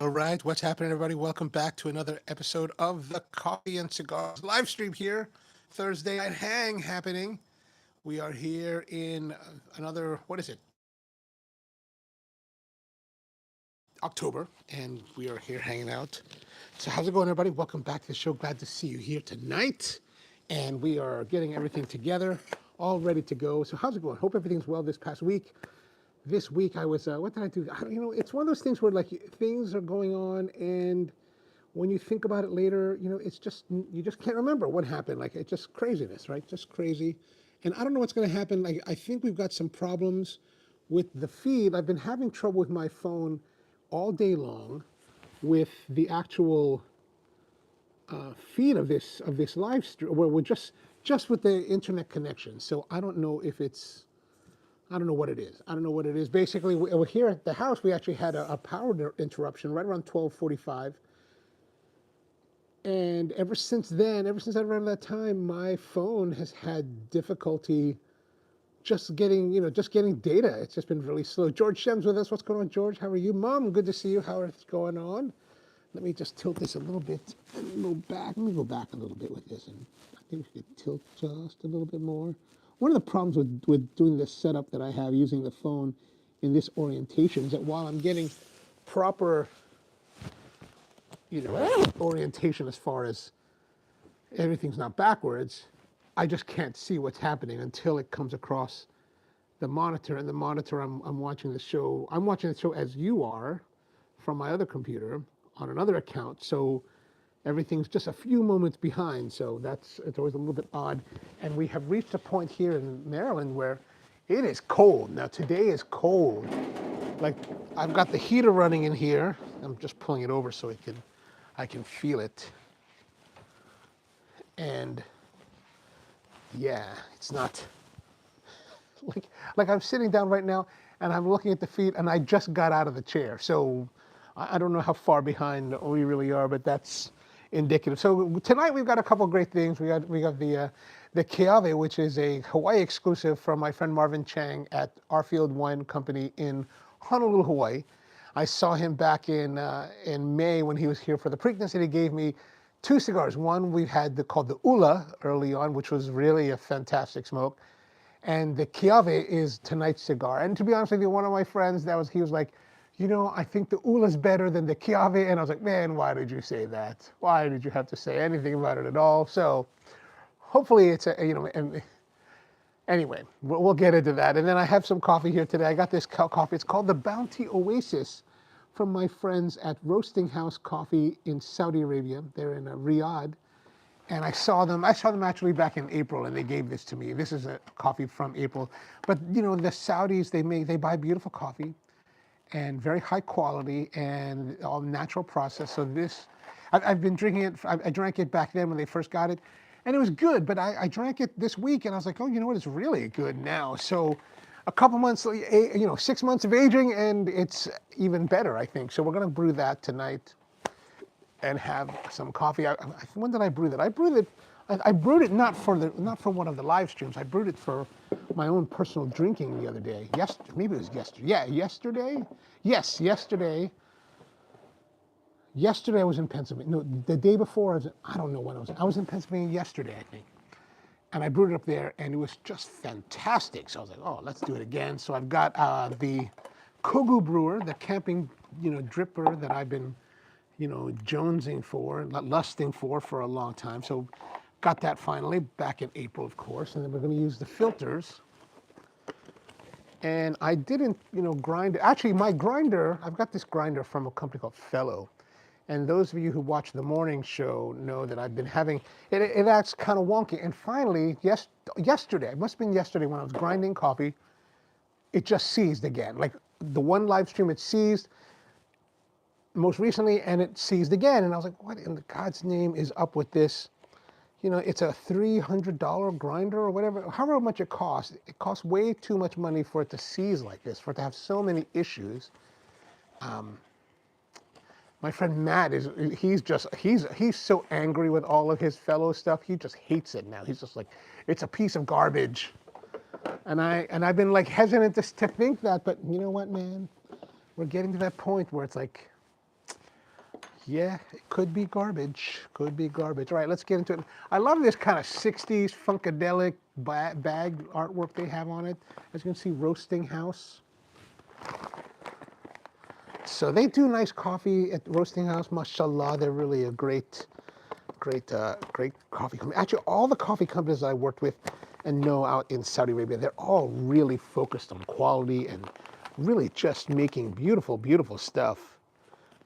All right, what's happening, everybody? Welcome back to another episode of the Coffee and Cigars live stream here. Thursday night hang happening. We are here in another, what is it, October, and we are here hanging out. So, how's it going, everybody? Welcome back to the show. Glad to see you here tonight. And we are getting everything together, all ready to go. So, how's it going? Hope everything's well this past week. This week I was, what did I do? It's one of those things where like things are going on, and when you think about it later, it's just, you just can't remember what happened. Like, it's just craziness, right? Just crazy. And I don't know what's going to happen. Like, I think we've got some problems with the feed. I've been having trouble with my phone all day long with the actual feed of this live stream, where we're just with the internet connection. So I don't know if it's, I don't know what it is. I don't know what it is. Basically, we're here at the house. We actually had a power interruption right around 12:45. And ever since then, ever since around that time, my phone has had difficulty just getting data. It's just been really slow. George Shem's with us. What's going on, George? How are you? Mom, good to see you. How is going on? Let me just tilt this a little bit, a little back. Let me go back a little bit with this, and I think we could tilt just a little bit more. One of the problems with doing this setup that I have using the phone in this orientation is that while I'm getting proper, orientation as far as everything's not backwards, I just can't see what's happening until it comes across the monitor. And the monitor, I'm watching the show. I'm watching the show as you are from my other computer on another account. So everything's just a few moments behind. So it's always a little bit odd. And we have reached a point here in Maryland where it is cold. Now today is cold. Like, I've got the heater running in here. I'm just pulling it over so I can feel it. And yeah, it's not like I'm sitting down right now and I'm looking at the feet, and I just got out of the chair. So I don't know how far behind we really are, but that's indicative. So tonight we've got a couple of great things. We got the Kiawe, which is a Hawaii exclusive from my friend Marvin Chang at Arfield Wine Company in Honolulu, Hawaii. I saw him back in May when he was here for the Preakness, and he gave me two cigars. One we had called the Ula early on, which was really a fantastic smoke. And the Kiawe is tonight's cigar. And to be honest with you, one of my friends, he was like, I think the Ula's better than the Kiawe. And I was like, man, why did you say that? Why did you have to say anything about it at all? So hopefully it's and anyway, we'll get into that. And then I have some coffee here today. I got this coffee. It's called the Bounty Oasis from my friends at Roasting House Coffee in Saudi Arabia. They're in Riyadh. And I saw them actually back in April, and they gave this to me. This is a coffee from April. But the Saudis, they buy beautiful coffee and very high quality and all natural process. So I've been drinking it. I drank it back then when they first got it, and it was good. But I drank it this week, and I was like, oh, you know what? It's really good now. So a couple months, 6 months of aging, and it's even better, I think. So we're gonna brew that tonight and have some coffee. When did I brew that? I brewed it not for one of the live streams. I brewed it for my own personal drinking the other day. Maybe it was yesterday. Yeah, yesterday. Yes, yesterday. Yesterday I was in Pennsylvania. No, the day before I don't know when I was. I was in Pennsylvania yesterday, I think. And I brewed it up there, and it was just fantastic. So I was like, oh, let's do it again. So I've got the Kogu brewer, the camping, dripper that I've been jonesing for, lusting for a long time. So got that finally back in April, of course. And then we're going to use the filters. And I didn't, grind it. Actually, my grinder, I've got this grinder from a company called Fellow. And those of you who watch the morning show know that I've been having, it acts kind of wonky. And finally, yesterday, it must have been yesterday when I was grinding coffee, it just seized again. Like the one live stream, it seized most recently, and it seized again. And I was like, what in God's name is up with this? It's a $300 grinder or whatever, however much it costs. It costs way too much money for it to seize like this, for it to have so many issues. My friend Matt he's so angry with all of his Fellow stuff. He just hates it now. He's just like, it's a piece of garbage. And I've been like hesitant to think that, but you know what, man? We're getting to that point where it's like, Yeah, it could be garbage. Could be garbage. All right, let's get into it. I love this kind of 60s funkadelic bag artwork they have on it. As you can see, Roasting House. So they do nice coffee at Roasting House. Mashallah, they're really a great coffee company. Actually, all the coffee companies I worked with and know out in Saudi Arabia, they're all really focused on quality and really just making beautiful, beautiful stuff.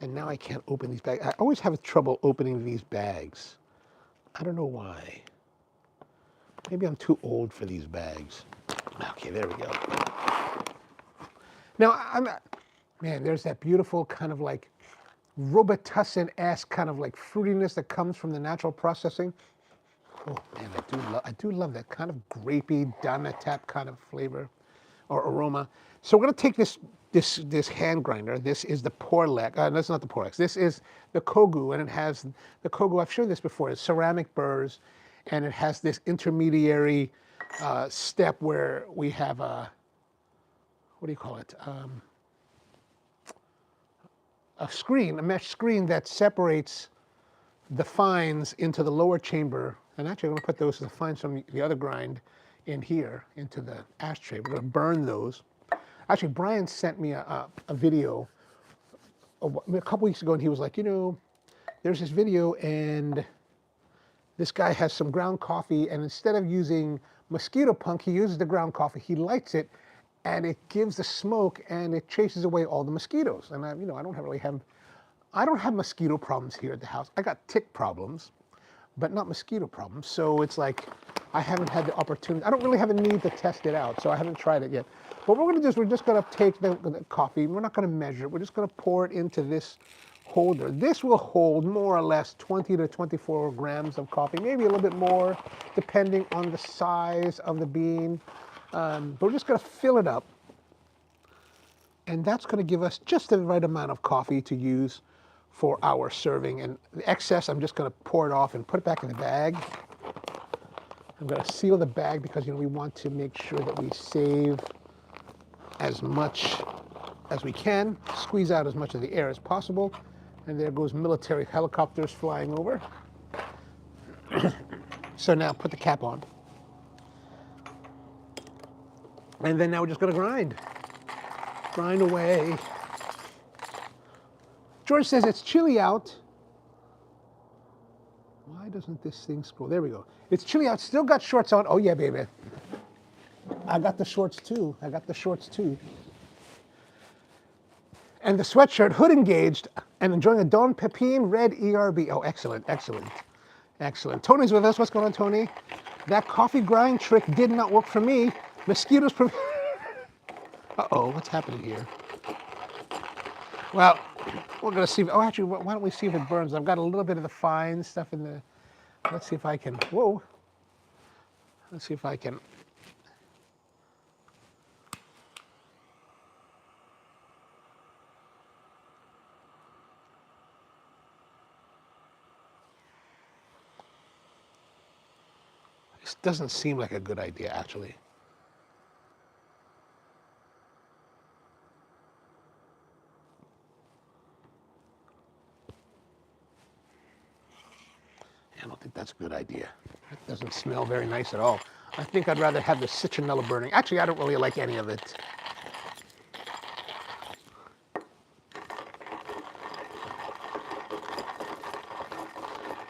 And now I can't open these bags. I always have trouble opening these bags. I don't know why. Maybe I'm too old for these bags. Okay, there we go. Now, man, there's that beautiful kind of like Robitussin-esque kind of like fruitiness that comes from the natural processing. Oh man, I do love that kind of grapey, Dana tap kind of flavor or aroma. So we're gonna take this hand grinder. This is the Porlex. That's not the Porlex. This is the Kogu, and it has the Kogu. I've shown this before. It's ceramic burrs, and it has this intermediary step where we have a what do you call it? A screen, a mesh screen that separates the fines into the lower chamber. And actually, I'm going to put those the fines from the other grind in here into the ashtray. We're going to burn those. Actually, Brian sent me a video a couple weeks ago, and he was like, you know, there's this video, and this guy has some ground coffee, and instead of using mosquito punk, he uses the ground coffee. He lights it, and it gives the smoke, and it chases away all the mosquitoes. And I don't have mosquito problems here at the house. I got tick problems, but not mosquito problems. So it's like I haven't had the opportunity. I don't really have a need to test it out, so I haven't tried it yet. What we're going to do is we're just going to take the coffee. We're not going to measure it. We're just going to pour it into this holder. This will hold more or less 20 to 24 grams of coffee, maybe a little bit more, depending on the size of the bean. But we're just going to fill it up. And that's going to give us just the right amount of coffee to use for our serving. And the excess, I'm just going to pour it off and put it back in the bag. I'm going to seal the bag because, you know, we want to make sure that we save as much as we can, squeeze out as much of the air as possible. And there goes military helicopters flying over. So now put the cap on. And then now we're just going to grind. Grind away. George says it's chilly out. Why doesn't this thing scroll? There we go. It's chilly out. Still got shorts on. Oh, yeah, baby. I got the shorts, too. And the sweatshirt, hood engaged, and enjoying a Don Pepin red ERB. Oh, excellent, excellent, excellent. Tony's with us. What's going on, Tony? That coffee grind trick did not work for me. Mosquitoes. Uh-oh, what's happening here? Well, we're going to see. Oh, actually, why don't we see if it burns? I've got a little bit of the fine stuff in the. Let's see if I can. Whoa. Let's see if I can. This doesn't seem like a good idea, actually. I don't think that's a good idea. It doesn't smell very nice at all. I think I'd rather have the citronella burning. Actually, I don't really like any of it.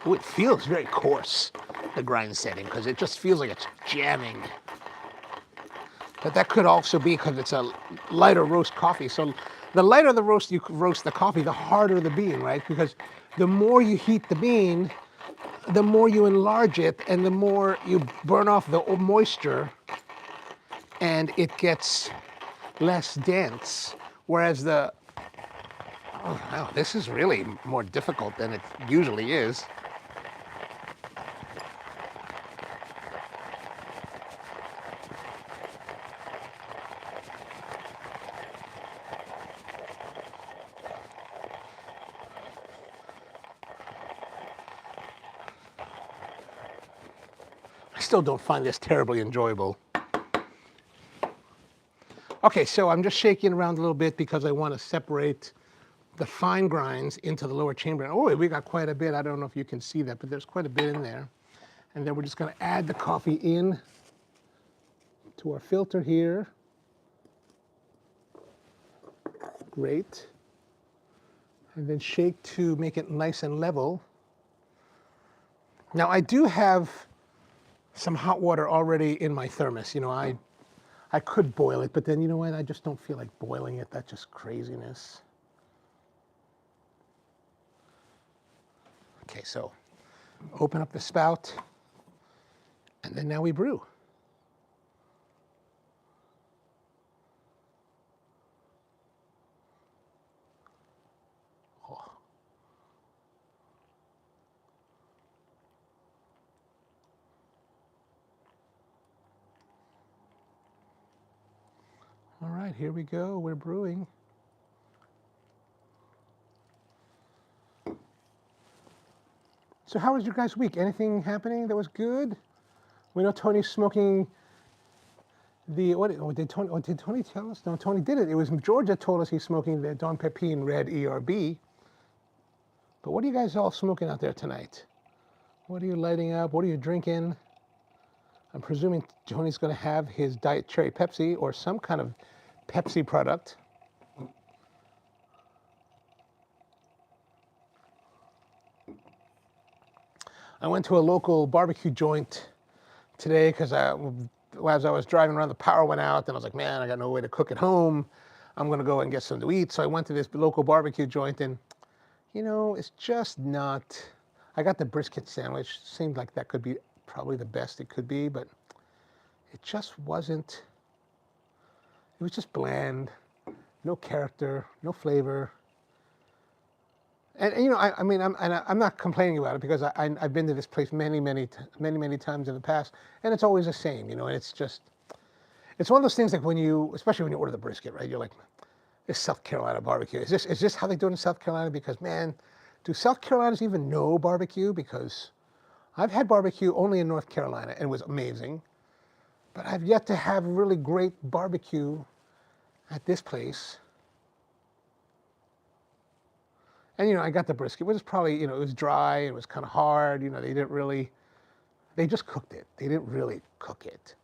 Oh, it feels very coarse, the grind setting, because it just feels like it's jamming. But that could also be because it's a lighter roast coffee. So the lighter the roast you roast the coffee, the harder the bean, right? Because the more you heat the bean, the more you enlarge it and the more you burn off the moisture and it gets less dense. Whereas oh wow, this is really more difficult than it usually is. Still don't find this terribly enjoyable. Okay, so I'm just shaking around a little bit because I want to separate the fine grinds into the lower chamber. Oh, we got quite a bit. I don't know if you can see that, but there's quite a bit in there. And then we're just going to add the coffee in to our filter here. Great. And then shake to make it nice and level. Now I do have some hot water already in my thermos. You know, I could boil it, but then you know what? I just don't feel like boiling it. That's just craziness. Okay, so open up the spout, and then now we brew. Oh. All right, here we go. We're brewing. So how was your guys' week? Anything happening that was good? We know Tony's smoking the, did Tony tell us? No, Tony did it. It was Georgia told us he's smoking the Don Pepin Red ERB. But what are you guys all smoking out there tonight? What are you lighting up? What are you drinking? I'm presuming Tony's going to have his Diet Cherry Pepsi or some kind of Pepsi product. I went to a local barbecue joint today because as I was driving around, the power went out, and I was like, man, I got no way to cook at home. I'm going to go and get something to eat. So I went to this local barbecue joint, and, you know, it's just not... I got the brisket sandwich. Seemed like that could be probably the best it could be, but it just wasn't... It was just bland, no character, no flavor. And you know, I mean, I'm not complaining about it because I've been to this place many times in the past, and it's always the same, you know. And it's just, it's one of those things like when you, especially when you order the brisket, right? You're like, this South Carolina barbecue. Is this how they do it in South Carolina? Because man, do South Carolinas even know barbecue? Because I've had barbecue only in North Carolina and it was amazing, but I've yet to have really great barbecue at this place. And, you know, I got the brisket. It was probably, you know, it was dry. It was kind of hard. You know, they just cooked it. They didn't really cook it.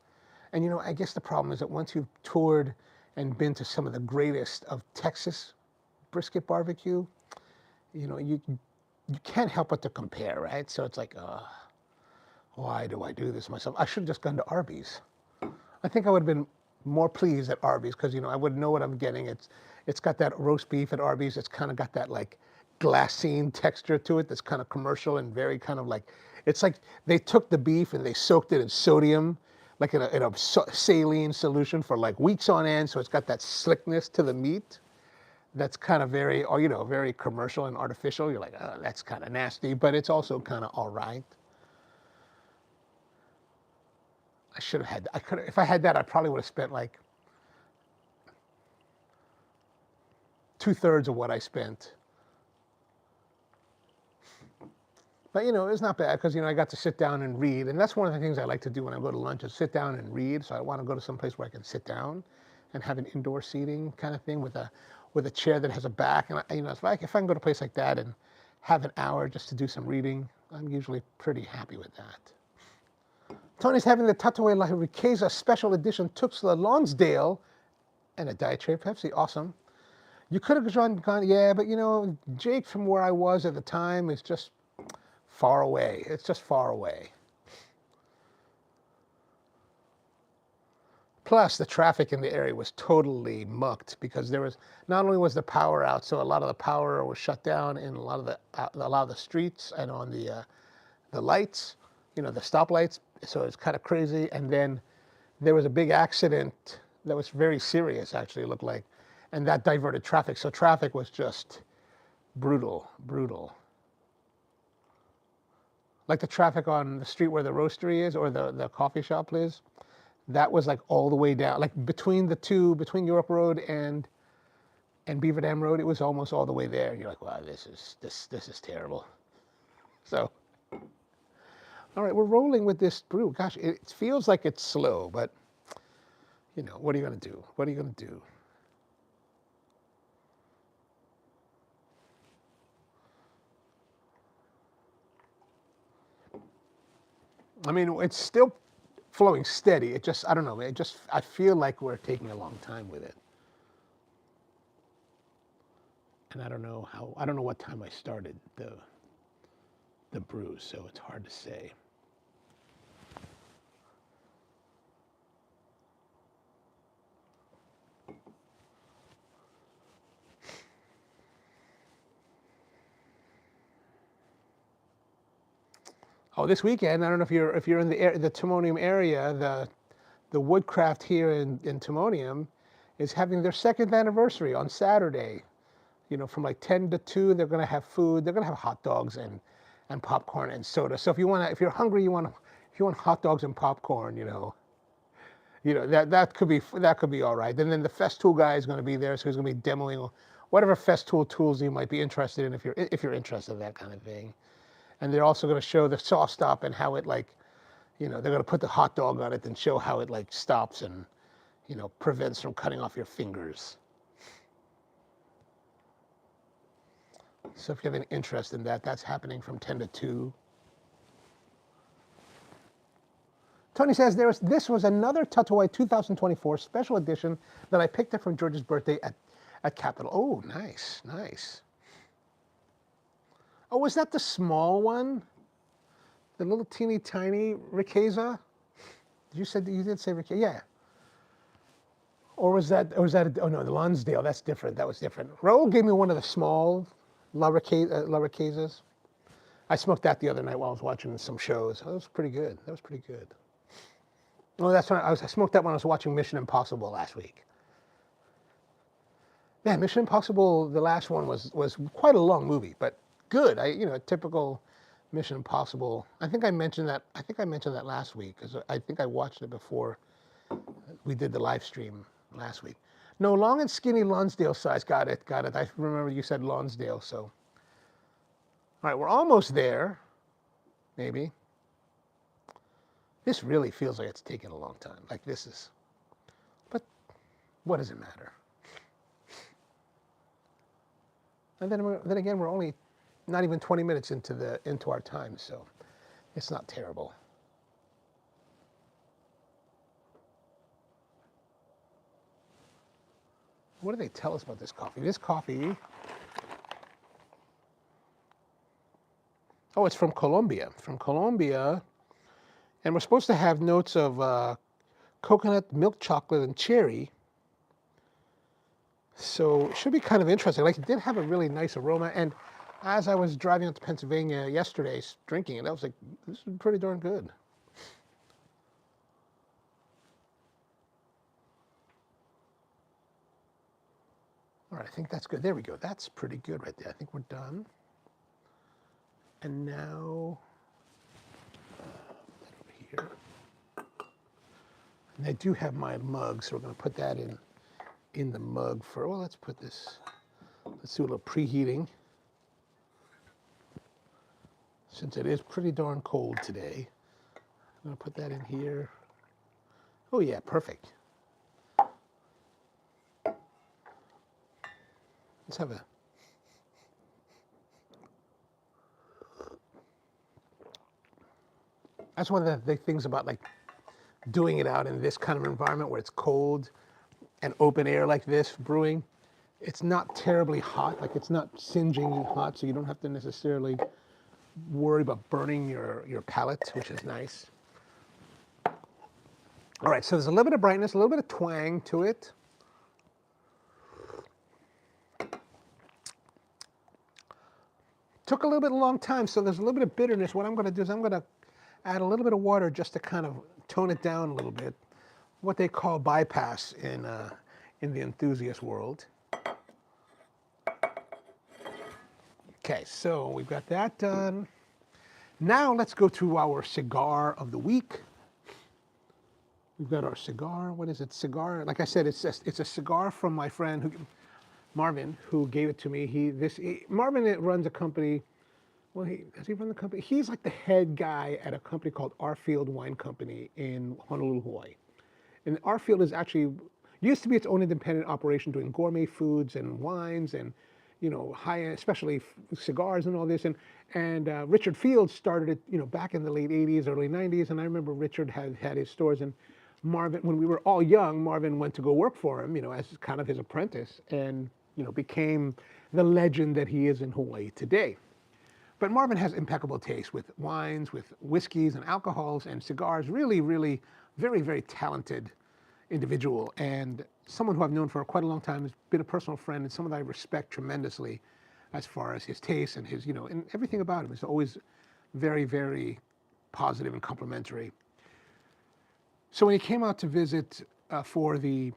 And, you know, I guess the problem is that once you've toured and been to some of the greatest of Texas brisket barbecue, you know, you can't help but to compare, right? So it's like, why do I do this myself? I should have just gone to Arby's. I think I would have been more pleased at Arby's because, you know, I would know what I'm getting. It's got that roast beef at Arby's. It's kind of got that, like, glassine texture to it that's kind of commercial and very kind of like, it's like they took the beef and they soaked it in sodium, like in a saline solution for like weeks on end. So it's got that slickness to the meat that's kind of very, or, you know, very commercial and artificial. You're like, oh, that's kind of nasty, but it's also kind of all right. I should have had, if I had that, I probably would have spent like 2/3 of what I spent. But, you know, it's not bad because, you know, I got to sit down and read. And that's one of the things I like to do when I go to lunch is sit down and read. So I want to go to some place where I can sit down and have an indoor seating kind of thing with a chair that has a back. And, you know, if I can go to a place like that and have an hour just to do some reading, I'm usually pretty happy with that. Tony's having the Tatuaje La Riqueza special edition Tuxla Lonsdale and a Diet Cherry Pepsi. Awesome. You could have gone, yeah, but, you know, Jake from where I was at the time is just far away. It's just far away. Plus, the traffic in the area was totally mucked because there was, not only was the power out, so a lot of the power was shut down in a lot of the streets and on the lights, you know, the stoplights. So it's kind of crazy. And then there was a big accident that was very serious, actually, it looked like, and that diverted traffic. So traffic was just brutal. Like the traffic on the street where the roastery is or the coffee shop is, that was like all the way down, like between York Road and Beaver Dam Road, it was almost all the way there. You're like, wow, this is terrible. So, all right, we're rolling with this brew. Gosh, it feels like it's slow, but, you know, what are you going to do? What are you going to do? I mean, it's still flowing steady. It just, I don't know. I feel like we're taking a long time with it. And I don't know what time I started the brew, so it's hard to say. Oh, this weekend, I don't know if you're in the Timonium area, the Woodcraft here in Timonium is having their second anniversary on Saturday. You know, from like 10 to 2, they're going to have food. They're going to have hot dogs and popcorn and soda. So if you're hungry, if you want hot dogs and popcorn, that could be all right. And then the Festool guy is going to be there, so he's going to be demoing whatever Festool tools you might be interested in if you're interested in that kind of thing. And they're also going to show the saw stop and how it they're going to put the hot dog on it and show how it stops and prevents from cutting off your fingers. So if you have any interest in that, that's happening from 10 to 2. Tony says this was another Tatuai 2024 special edition that I picked up from George's birthday at Capitol. Oh, nice, nice. Oh, was that the small one? The little teeny tiny Riqueza? You did say Riqueza, yeah. Or was that oh no, the Lonsdale, that's different. That was different. Raul gave me one of the small La Riquezas. I smoked that the other night while I was watching some shows. That was pretty good. That was pretty good. Oh, that's when I smoked that when I was watching Mission Impossible last week. Yeah, Mission Impossible, the last one was quite a long movie, but good. Typical Mission Impossible. I think I mentioned that last week because I think I watched it before we did the live stream last week. No, long and skinny Lonsdale size. Got it. I remember you said Lonsdale, so. All right, we're almost there, maybe. This really feels like it's taken a long time. Like this is, but what does it matter? And then again, we're only not even 20 minutes into our time, so it's not terrible. What do they tell us about this coffee? This coffee, oh, it's from Colombia. And we're supposed to have notes of coconut, milk chocolate, and cherry. So it should be kind of interesting. Like, it did have a really nice aroma. And as I was driving up to Pennsylvania yesterday drinking it, I was like, this is pretty darn good. All right, I think that's good. There we go. That's pretty good right there. I think we're done. And now, over here. And I do have my mug, so we're going to put that in the mug for, well, let's do a little preheating. Since it is pretty darn cold today, I'm going to put that in here. Oh yeah, perfect. Let's have a, that's one of the things about doing it out in this kind of environment where it's cold and open air like this, brewing. It's not terribly hot, it's not singeing hot, so you don't have to necessarily worry about burning your palate, which is nice. All right, so there's a little bit of brightness, a little bit of twang to it. Took a little bit long time, so there's a little bit of bitterness. What I'm going to do is I'm going to add a little bit of water just to kind of tone it down a little bit. What they call bypass in the enthusiast world. Okay, so we've got that done. Now let's go to our cigar of the week. We've got our cigar. What is it? Cigar. Like I said, it's a cigar from my friend Marvin, who gave it to me. Marvin runs a company. Well, does he run the company? He's like the head guy at a company called Arfield Wine Company in Honolulu, Hawaii. And Arfield is actually used to be its own independent operation doing gourmet foods and wines and high end, especially cigars and all this. And Richard Fields started it, back in the late '80s, early '90s. And I remember Richard had his stores. And Marvin, when we were all young, Marvin went to go work for him, as kind of his apprentice, and became the legend that he is in Hawaii today. But Marvin has impeccable taste with wines, with whiskeys and alcohols and cigars. Really, really, very, very talented individual, and someone who I've known for quite a long time, has been a personal friend, and someone that I respect tremendously as far as his taste and his, and everything about him is always very, very positive and complimentary. So when he came out to visit for the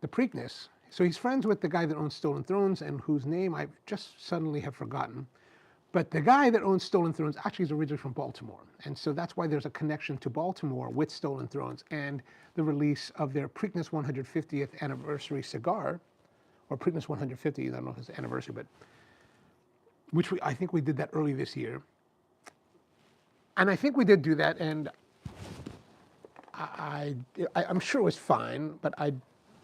Preakness, so he's friends with the guy that owns Stolen Thrones and whose name I just suddenly have forgotten. But the guy that owns Stolen Thrones actually is originally from Baltimore. And so that's why there's a connection to Baltimore with Stolen Thrones and the release of their Preakness 150th anniversary cigar, or Preakness 150, I don't know if it's the anniversary, but which I think we did that early this year. And I think we did do that, and I'm sure it was fine, but I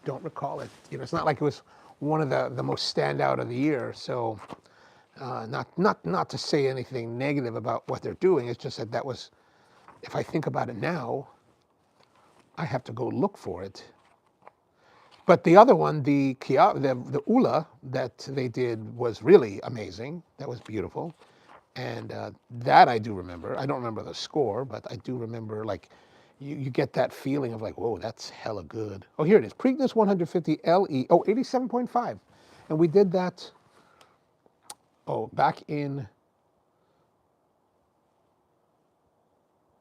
don't recall it. It's not like it was one of the most standout of the year. So not to say anything negative about what they're doing. It's just that was, if I think about it now, I have to go look for it. But the other one, the Kiawe, the Ula that they did was really amazing. That was beautiful. And that I do remember. I don't remember the score, but I do remember, like, you get that feeling of like, whoa, that's hella good. Oh, here it is. Preakness 150 LE. Oh, 87.5. And we did that, back in,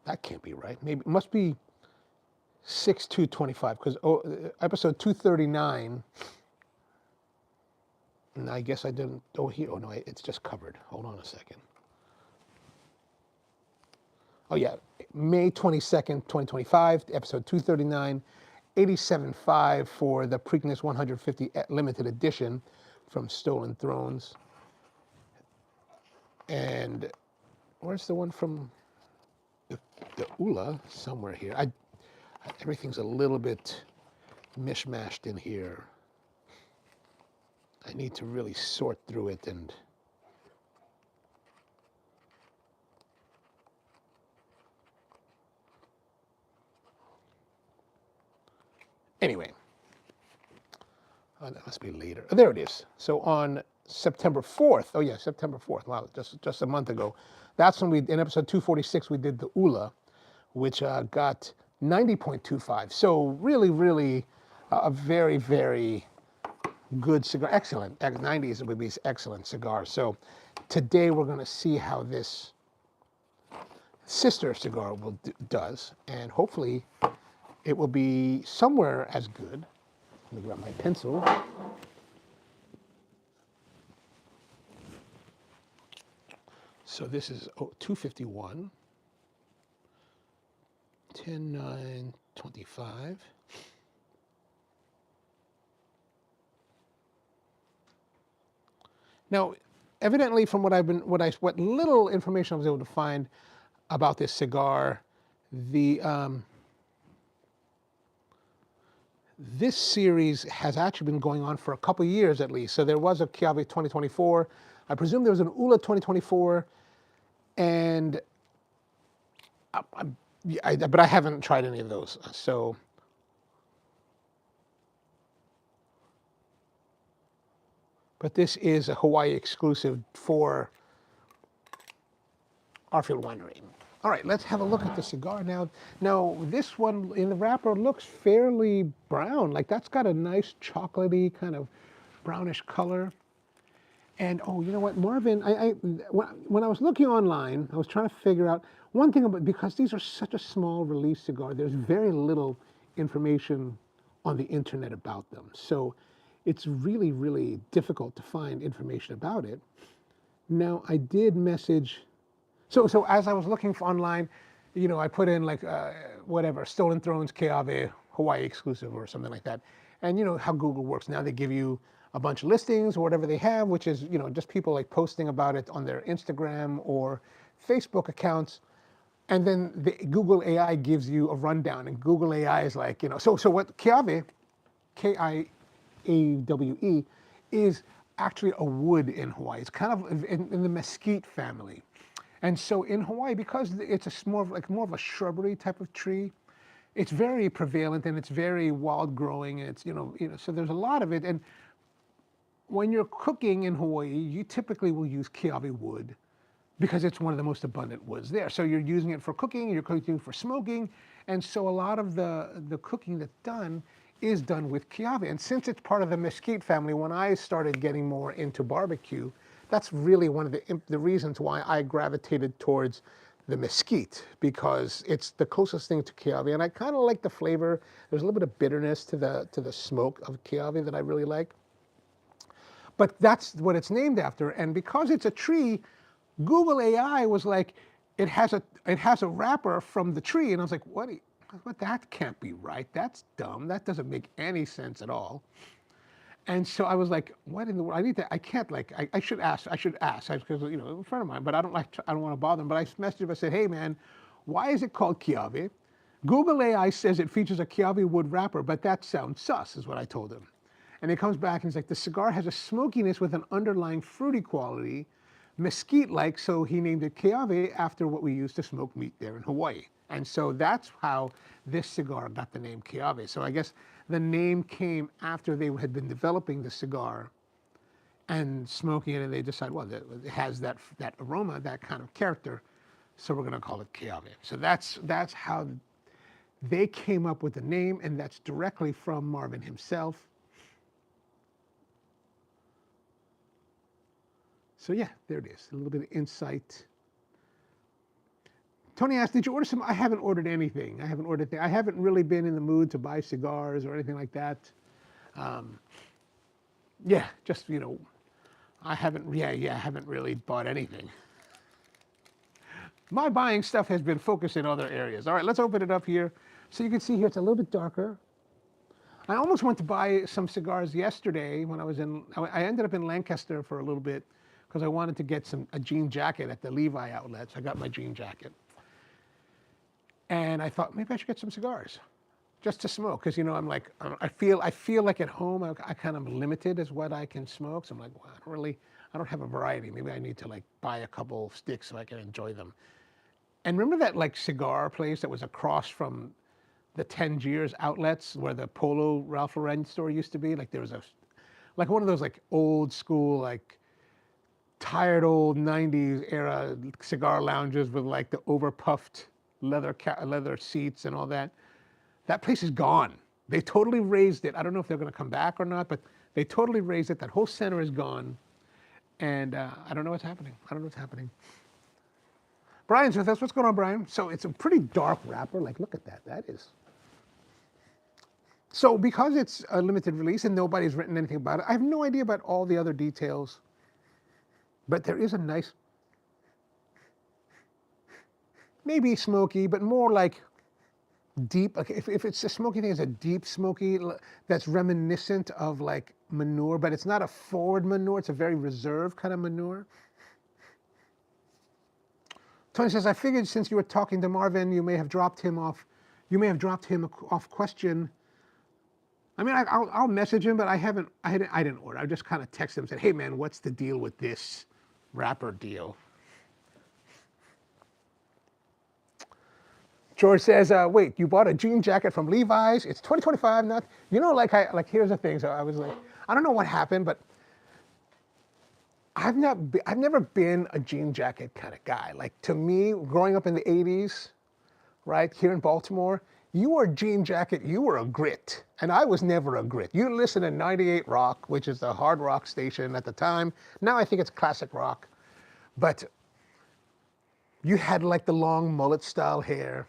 that can't be right. Maybe it must be 6/2/25, because episode 239. And I guess I didn't. Oh, here. Oh no, it's just covered. Hold on a second. Oh yeah, May 22nd, 2025, episode 239, 87.5 for the Preakness 150 limited edition from Stolen Thrones. And where's the one from the Ula? Somewhere here. Everything's a little bit mishmashed in here. I need to really sort through it and anyway. Oh, that must be later. Oh, there it is. So on September 4th, oh yeah, September 4th, wow, just a month ago. That's when in episode 246, we did the Ula, which got 90.25. So really, really a very, very good cigar. Excellent. 90s would be excellent cigar. So today we're going to see how this sister cigar does, and hopefully it will be somewhere as good. Let me grab my pencil. So this is 251, 10/9/25. Now, evidently, from what little information I was able to find about this cigar, this series has actually been going on for a couple of years at least. So there was a Kiawe 2024. I presume there was an Ula 2024, and but I haven't tried any of those. So, but this is a Hawaii exclusive for Arfield Winery. All right, let's have a look at the cigar now. Now, this one in the wrapper looks fairly brown. Like, that's got a nice chocolatey kind of brownish color. And oh, you know what, Marvin, when I was looking online, I was trying to figure out one thing about, because these are such a small release cigar, there's very little information on the internet about them. So it's really, really difficult to find information about it. Now, I did message, so as I was looking for online, I put in like whatever, Stolen Thrones, Kiawe, Hawaii exclusive or something like that. And you know how Google works now. They give you a bunch of listings or whatever they have, which is, just people like posting about it on their Instagram or Facebook accounts. And then the Google AI gives you a rundown, and Google AI is like, so what Kiawe, Kiawe, is actually a wood in Hawaii. It's kind of in the mesquite family. And so in Hawaii, because it's more of a shrubbery type of tree, it's very prevalent and it's very wild growing. And it's, so there's a lot of it. And when you're cooking in Hawaii, you typically will use Kiawe wood because it's one of the most abundant woods there. So you're using it for cooking, you're cooking for smoking, and so a lot of the cooking that's done is done with Kiawe. And since it's part of the mesquite family, when I started getting more into barbecue, that's really one of the reasons why I gravitated towards the mesquite, because it's the closest thing to Kiawe, and I kind of like the flavor. There's a little bit of bitterness to the smoke of Kiawe that I really like. But that's what it's named after, and because it's a tree, Google AI was like, it has a wrapper from the tree, and I was like, what? That can't be right. That's dumb. That doesn't make any sense at all. And so I was like, what in the world? I can't I should ask because a friend of mine, but I don't want to bother him. But I messaged him. I said, hey man, why is it called Kiawe? Google AI says it features a Kiawe wood wrapper, but that sounds sus, is what I told him. And he comes back and he's like, the cigar has a smokiness with an underlying fruity quality, mesquite-like, so he named it Kiawe after what we use to smoke meat there in Hawaii. And so that's how this cigar got the name Kiawe. So I guess the name came after they had been developing the cigar and smoking it, and they decided, well, it has that aroma, that kind of character, so we're going to call it Kiawe. So that's how they came up with the name, and that's directly from Marvin himself. So yeah, there it is, a little bit of insight. Tony asked, did you order some? I haven't ordered anything. I haven't really been in the mood to buy cigars or anything like that. Yeah, just, I haven't really bought anything. My buying stuff has been focused in other areas. All right, let's open it up here. So you can see here, it's a little bit darker. I almost went to buy some cigars yesterday when I ended up in Lancaster for a little bit because I wanted to get a jean jacket at the Levi outlet. So I got my jean jacket. And I thought maybe I should get some cigars just to smoke. Because, I'm like, I feel like at home, I kind of limited as what I can smoke. So I'm like, well, I don't have a variety. Maybe I need to buy a couple sticks so I can enjoy them. And remember that cigar place that was across from the Tangiers outlets where the Polo Ralph Lauren store used to be? There was one of those old school, tired old 90s era cigar lounges with the overpuffed leather seats and all that. That place is gone. They totally razed it. I don't know if they're going to come back or not, but they totally razed it. That whole center is gone. And I don't know what's happening. Brian's with us. What's going on, Brian? So it's a pretty dark wrapper. Look at that. That is. So because it's a limited release and nobody's written anything about it, I have no idea about all the other details. But there is a nice, maybe smoky, but more deep. If it's a smoky thing, it's a deep smoky that's reminiscent of manure, but it's not a forward manure. It's a very reserved kind of manure. Tony says, I figured since you were talking to Marvin, you may have dropped him off question. I mean, I'll message him, but I didn't order. I just kind of texted him and said, hey man, what's the deal with this wrapper deal? George says, wait, you bought a jean jacket from Levi's? It's 2025, not, here's the thing. So I was I don't know what happened, but I've never been a jean jacket kind of guy. To me, growing up in the 80s, right, here in Baltimore, you wore jean jacket, you were a grit. And I was never a grit. You listen to 98 Rock, which is the hard rock station at the time. Now I think it's classic rock. But you had the long mullet style hair.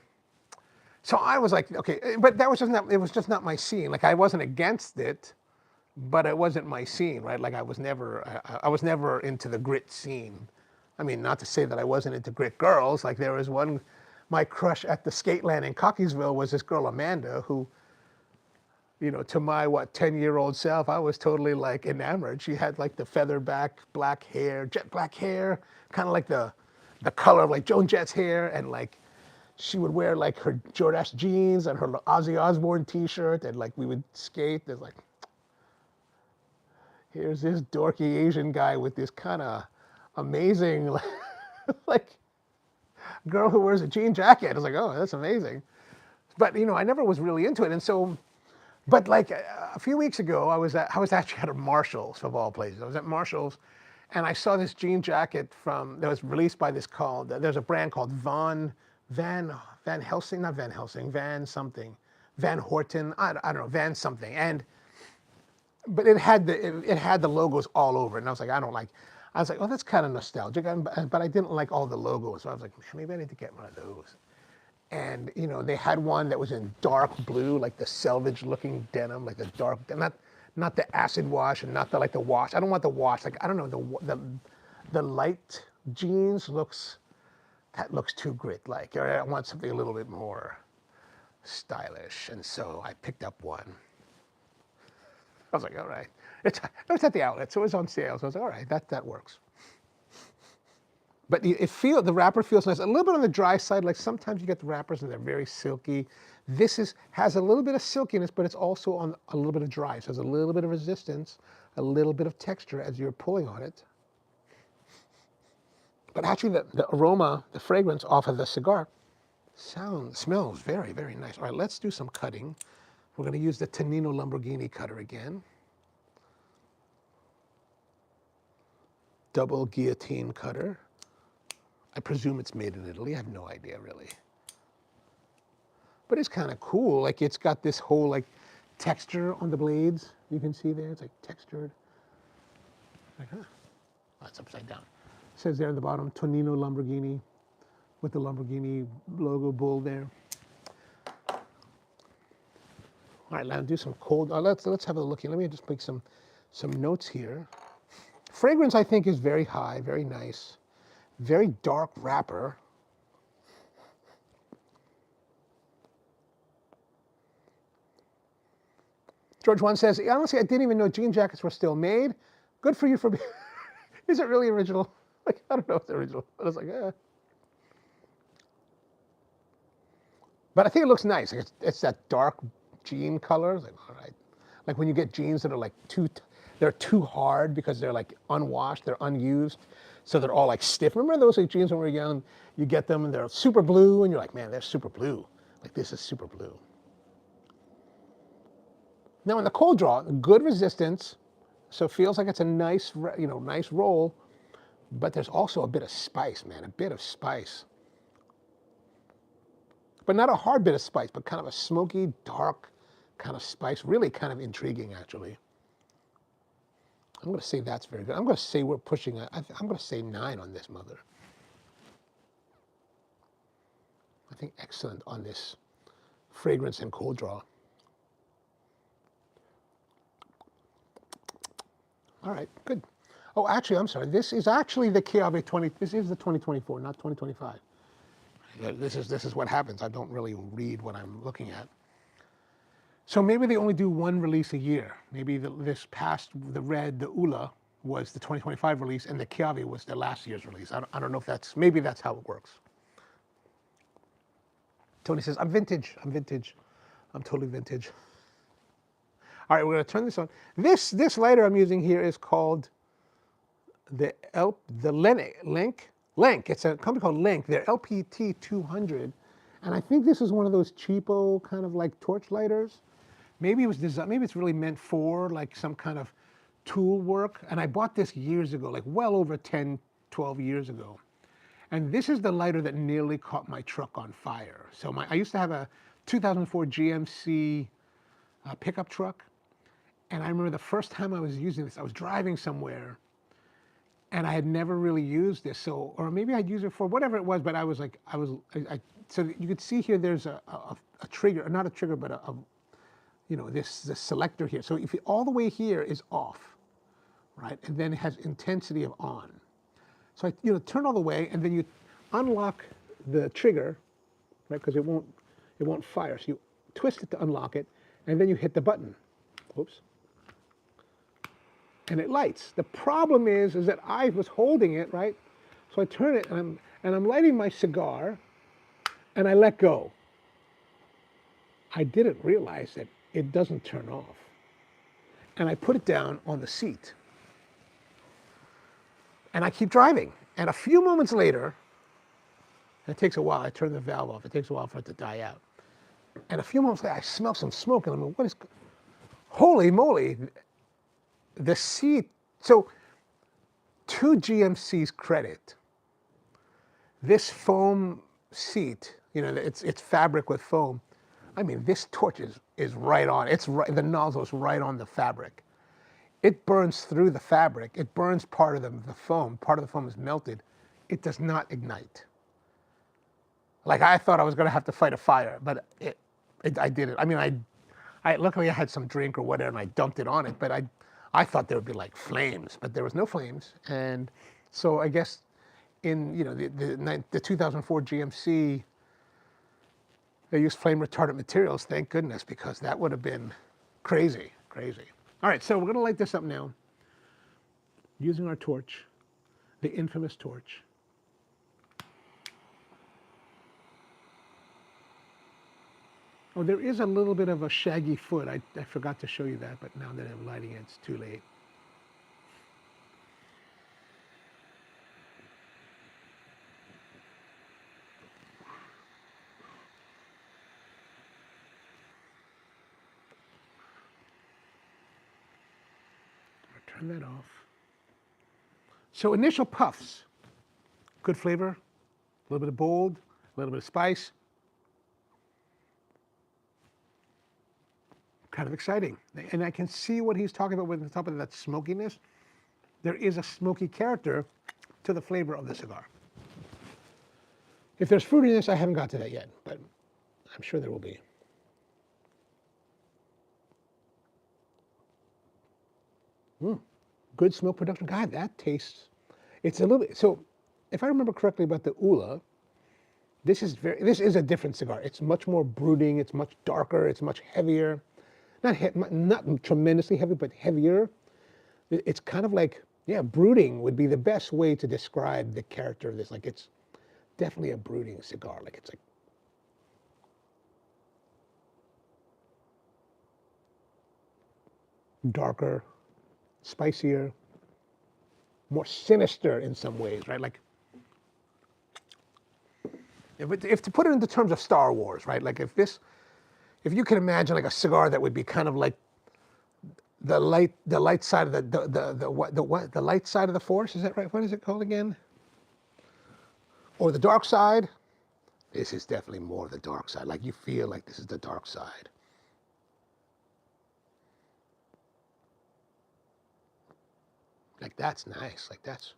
So I was okay, but it was just not my scene. I wasn't against it, but it wasn't my scene, right? I was never into the grit scene. I mean, not to say that I wasn't into grit girls. There was one, my crush at the skate land in Cockeysville was this girl, Amanda, who, to my, 10-year-old self, I was totally enamored. She had the feather back, black hair, jet black hair, kind of the color of Joan Jett's hair, and she would wear her Jordache jeans and her Ozzy Osbourne t-shirt, and we would skate. There's Here's this dorky Asian guy with this kind of amazing, like, girl who wears a jean jacket. I was like, oh, that's amazing. But, you know, I never was really into it. And so, but like a few weeks ago, I was actually at a Marshall's, of all places. I was at Marshall's, and I saw this jean jacket that was released by there's a brand called Van Helsing, not Van Helsing, Van something, Van Horten, I don't know, Van something. But it had the logos all over it, and I was like, I was like, oh, that's kind of nostalgic, but I didn't like all the logos, so I was like, man, maybe I need to get one of those. And you know, they had one that was in dark blue, like the selvage-looking denim, like the dark, not the acid wash, and not the wash. I don't want the wash. Like, I don't know, the light jeans looks too grit-like. I want something a little bit more stylish, and so I picked up one. I was like, all right. It was at the outlet, so it was on sale. So I was like, all right, that works. But the wrapper feels nice. A little bit on the dry side. Like sometimes you get the wrappers and they're very silky. This has a little bit of silkiness, but it's also on a little bit of dry. So there's a little bit of resistance, a little bit of texture as you're pulling on it. But actually, the aroma, the fragrance off of the cigar smells very, very nice. All right, let's do some cutting. We're going to use the Tonino Lamborghini cutter again. Double guillotine cutter. I presume it's made in Italy. I have no idea, really. But it's kind of cool. Like, it's got this whole, like, texture on the blades. You can see there. It's, like, textured. Like, huh. Oh, it's upside down. It says there in the bottom, Tonino Lamborghini, with the Lamborghini logo bull there. All right, now do some cold. Let's have a look here. Let me just make some notes here. Fragrance, I think, is very high, very nice. Very dark wrapper. George 1 says, honestly, I didn't even know jean jackets were still made. Good for you for being... Is it really original? Like, I don't know if it's original. But I was like, eh. But I think it looks nice. Like it's that dark jean color. It's like, all right. Like when you get jeans that are like they're too hard because they're like unwashed, they're unused. So they're all like stiff. Remember those like jeans when we were young? You get them and they're super blue and you're like, man, they're super blue. Like this is super blue. Now in the cold draw, good resistance. So it feels like it's a nice, nice roll. But there's also a bit of spice, man, a bit of spice. But not a hard bit of spice, but kind of a smoky, dark kind of spice. Really kind of intriguing, actually. I'm going to say that's very good. I'm going to say we're pushing, I'm going to say 9 on this mother. I think excellent on this fragrance and cold draw. All right, good. Oh, actually, I'm sorry. This is actually the Kiawe 20. This is the 2024, not 2025. This is what happens. I don't really read what I'm looking at. So maybe they only do one release a year. Maybe the red, the Ula, was the 2025 release, and the Kiawe was the last year's release. I don't know if maybe that's how it works. Tony says, I'm vintage. I'm vintage. I'm totally vintage. All right, we're going to turn this on. This lighter I'm using here is called the Lenk. It's a company called Lenk. They're LPT 200. And I think this is one of those cheapo kind of like torch lighters. Maybe it was designed, maybe it's really meant for like some kind of tool work. And I bought this years ago, like well over 10, 12 years ago. And this is the lighter that nearly caught my truck on fire. So I used to have a 2004 GMC pickup truck. And I remember the first time I was using this, I was driving somewhere and I had never really used this. So, or maybe I'd use it for whatever it was, but I was like, so you could see here, there's a trigger, not a trigger, but this selector here. So if all the way here is off, right? And then it has intensity of on. So I turn all the way and then you unlock the trigger, right? Because it won't fire. So you twist it to unlock it and then you hit the button. Whoops. And it lights. The problem is that I was holding it, right? So I turn it and I'm lighting my cigar and I let go. I didn't realize that it doesn't turn off. And I put it down on the seat. And I keep driving. And a few moments later, and it takes a while, I turn the valve off. It takes a while for it to die out. And a few moments later, I smell some smoke, and I'm like, what is, holy moly, the seat. So to GMC's credit, this foam seat, you know, it's fabric with foam. I mean, this torch is right on. It's right, the nozzle is right on the fabric. It burns through the fabric. It burns part of the foam. Part of the foam is melted. It does not ignite. Like I thought I was going to have to fight a fire, but I did it. I mean, luckily I had some drink or whatever, and I dumped it on it. But I thought there would be like flames, but there was no flames. And so I guess in the 2004 GMC, they used flame retardant materials. Thank goodness, because that would have been crazy, crazy. All right, so we're going to light this up now using our torch, the infamous torch. Oh, there is a little bit of a shaggy foot. I forgot to show you that, but now that I'm lighting it, it's too late. I'll turn that off. So initial puffs, good flavor, a little bit of bold, a little bit of spice. Kind of exciting. And I can see what he's talking about with the top of that smokiness. There is a smoky character to the flavor of the cigar. If there's fruitiness, I haven't got to that yet, but I'm sure there will be. Good smoke production. God, that tastes, it's a little bit, so if I remember correctly about the Ula, this is a different cigar. It's much more brooding, it's much darker, it's much heavier. Not tremendously heavy, but heavier. It's kind of like, yeah, brooding would be the best way to describe the character of this. Like it's definitely a brooding cigar. Like it's like, darker, spicier, more sinister in some ways, right? Like, if to put it into terms of Star Wars, right? Like if you can imagine like a cigar that would be kind of like the light side of the light side of the Force, is that right? What is it called again? Or the dark side? This is definitely more the dark side. Like you feel like this is the dark side. Like that's nice. Like that's.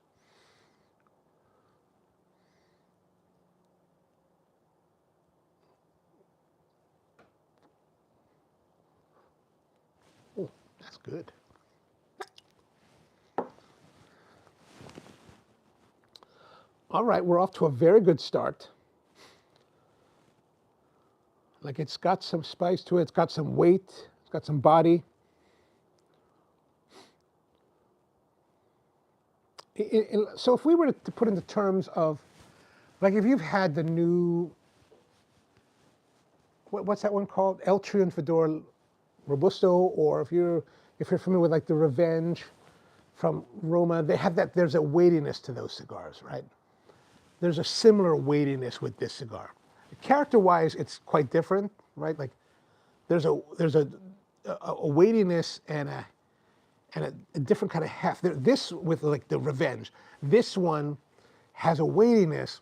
Oh, that's good. All right, we're off to a very good start. Like it's got some spice to it. It's got some weight. It's got some body. So if we were to put into terms of, like if you've had the new, what's that one called? El Triunfador Robusto, or if you're familiar with like the Revenge from Roma, they have that, there's a weightiness to those cigars, right? There's a similar weightiness with this cigar. Character-wise, it's quite different, right? Like there's a weightiness and a different kind of heft. This with like the Revenge, this one has a weightiness,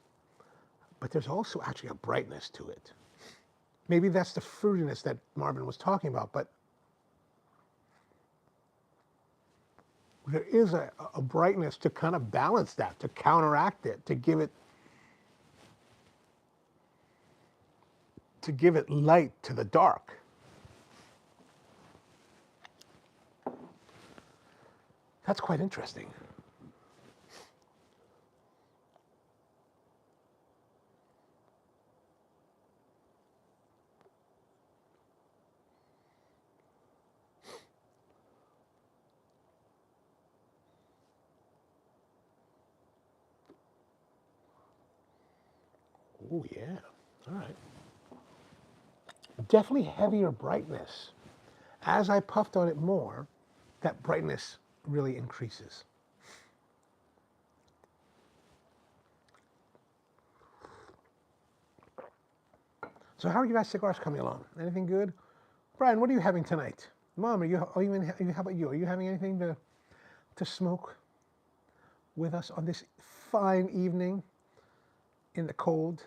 but there's also actually a brightness to it. Maybe that's the fruitiness that Marvin was talking about, but there is a brightness to kind of balance that, to counteract it, to give it light to the dark. That's quite interesting. Oh yeah, all right. Definitely heavier brightness. As I puffed on it more, that brightness really increases. So how are you guys cigars coming along? Anything good? Brian, what are you having tonight? Mom, how about you? Are you having anything to smoke with us on this fine evening in the cold?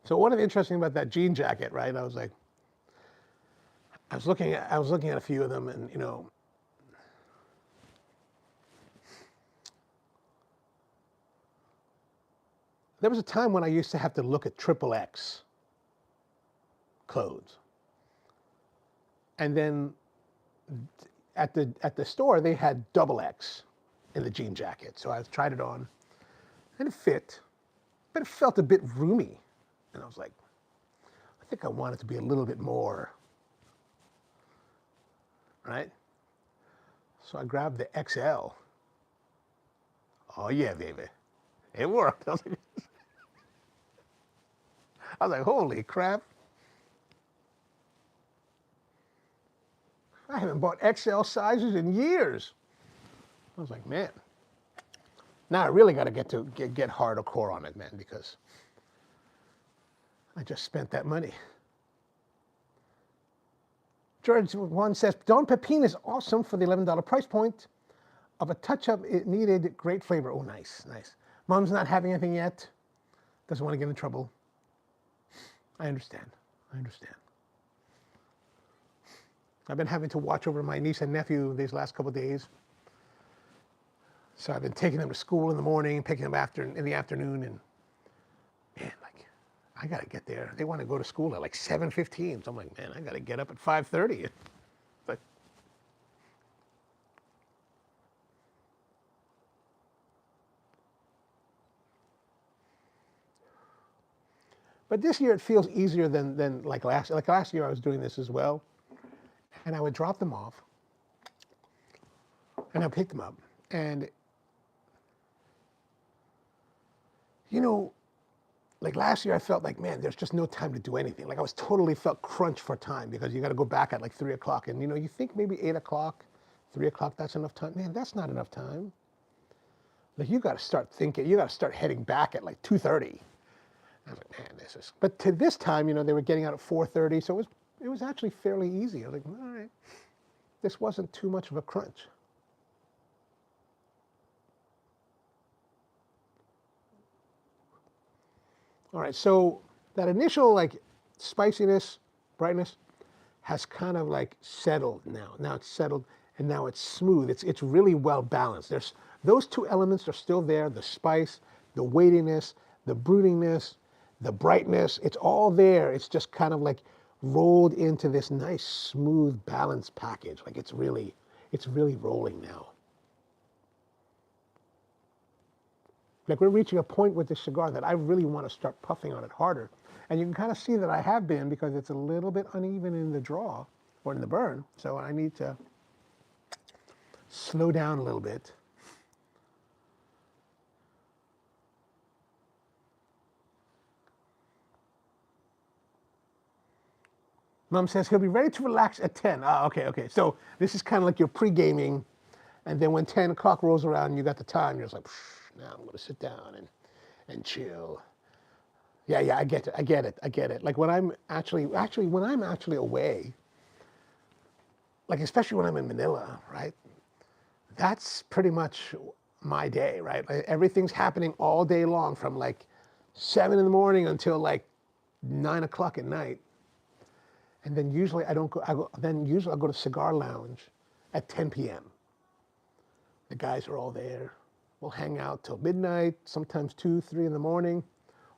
So one of the interesting about that jean jacket, right? I was looking at a few of them, and there was a time when I used to have to look at triple X clothes, and then at the store they had double X in the jean jacket. So I tried it on, and it fit, but it felt a bit roomy, and I was like, I think I want it to be a little bit more, right? So I grabbed the XL. Oh yeah, baby, it worked. I was like, holy crap! I haven't bought XL sizes in years. I was like, man, now I really got to get hardcore on it, man, because I just spent that money. George one says, Don Pepin is awesome for the $11 price point. Of a touch-up, it needed great flavor. Oh, nice, nice. Mom's not having anything yet. Doesn't want to get in trouble. I understand. I understand. I've been having to watch over my niece and nephew these last couple of days. So I've been taking them to school in the morning, picking them in the afternoon, and man, like, I gotta get there. They want to go to school at like 7:15. So I'm like, man, I gotta get up at 5:30. But this year it feels easier than like last year I was doing this as well. And I would drop them off and I'd pick them up. And like last year I felt like, man, there's just no time to do anything. Like I was totally felt crunched for time because you got to go back at like 3 o'clock. And you think maybe 8 o'clock, 3 o'clock, that's enough time. Man, that's not enough time. Like you got to start thinking, you got to start heading back at like 2:30. I was like, man, this is. But to this time, they were getting out at 4:30, so it was actually fairly easy. I was like, all right, this wasn't too much of a crunch. All right, so that initial like spiciness, brightness, has kind of like settled now. Now it's settled, and now it's smooth. It's really well balanced. There's those two elements are still there: the spice, the weightiness, the broodiness, the brightness. It's all there. It's just kind of like rolled into this nice, smooth, balanced package. Like it's really rolling now. Like we're reaching a point with this cigar that I really want to start puffing on it harder. And you can kind of see that I have been because it's a little bit uneven in the draw or in the burn. So I need to slow down a little bit. Mom says he'll be ready to relax at 10. Ah, okay. So this is kind of like your pre-gaming. And then when 10 o'clock rolls around and you got the time, you're just like, now I'm going to sit down and chill. Yeah, I get it. Like when I'm when I'm actually away, like especially when I'm in Manila, right? That's pretty much my day, right? Like everything's happening all day long from like 7 in the morning until like 9 o'clock at night. And then usually I don't go, then usually I'll go to Cigar Lounge at 10 p.m. The guys are all there. We'll hang out till midnight, sometimes 2, 3 in the morning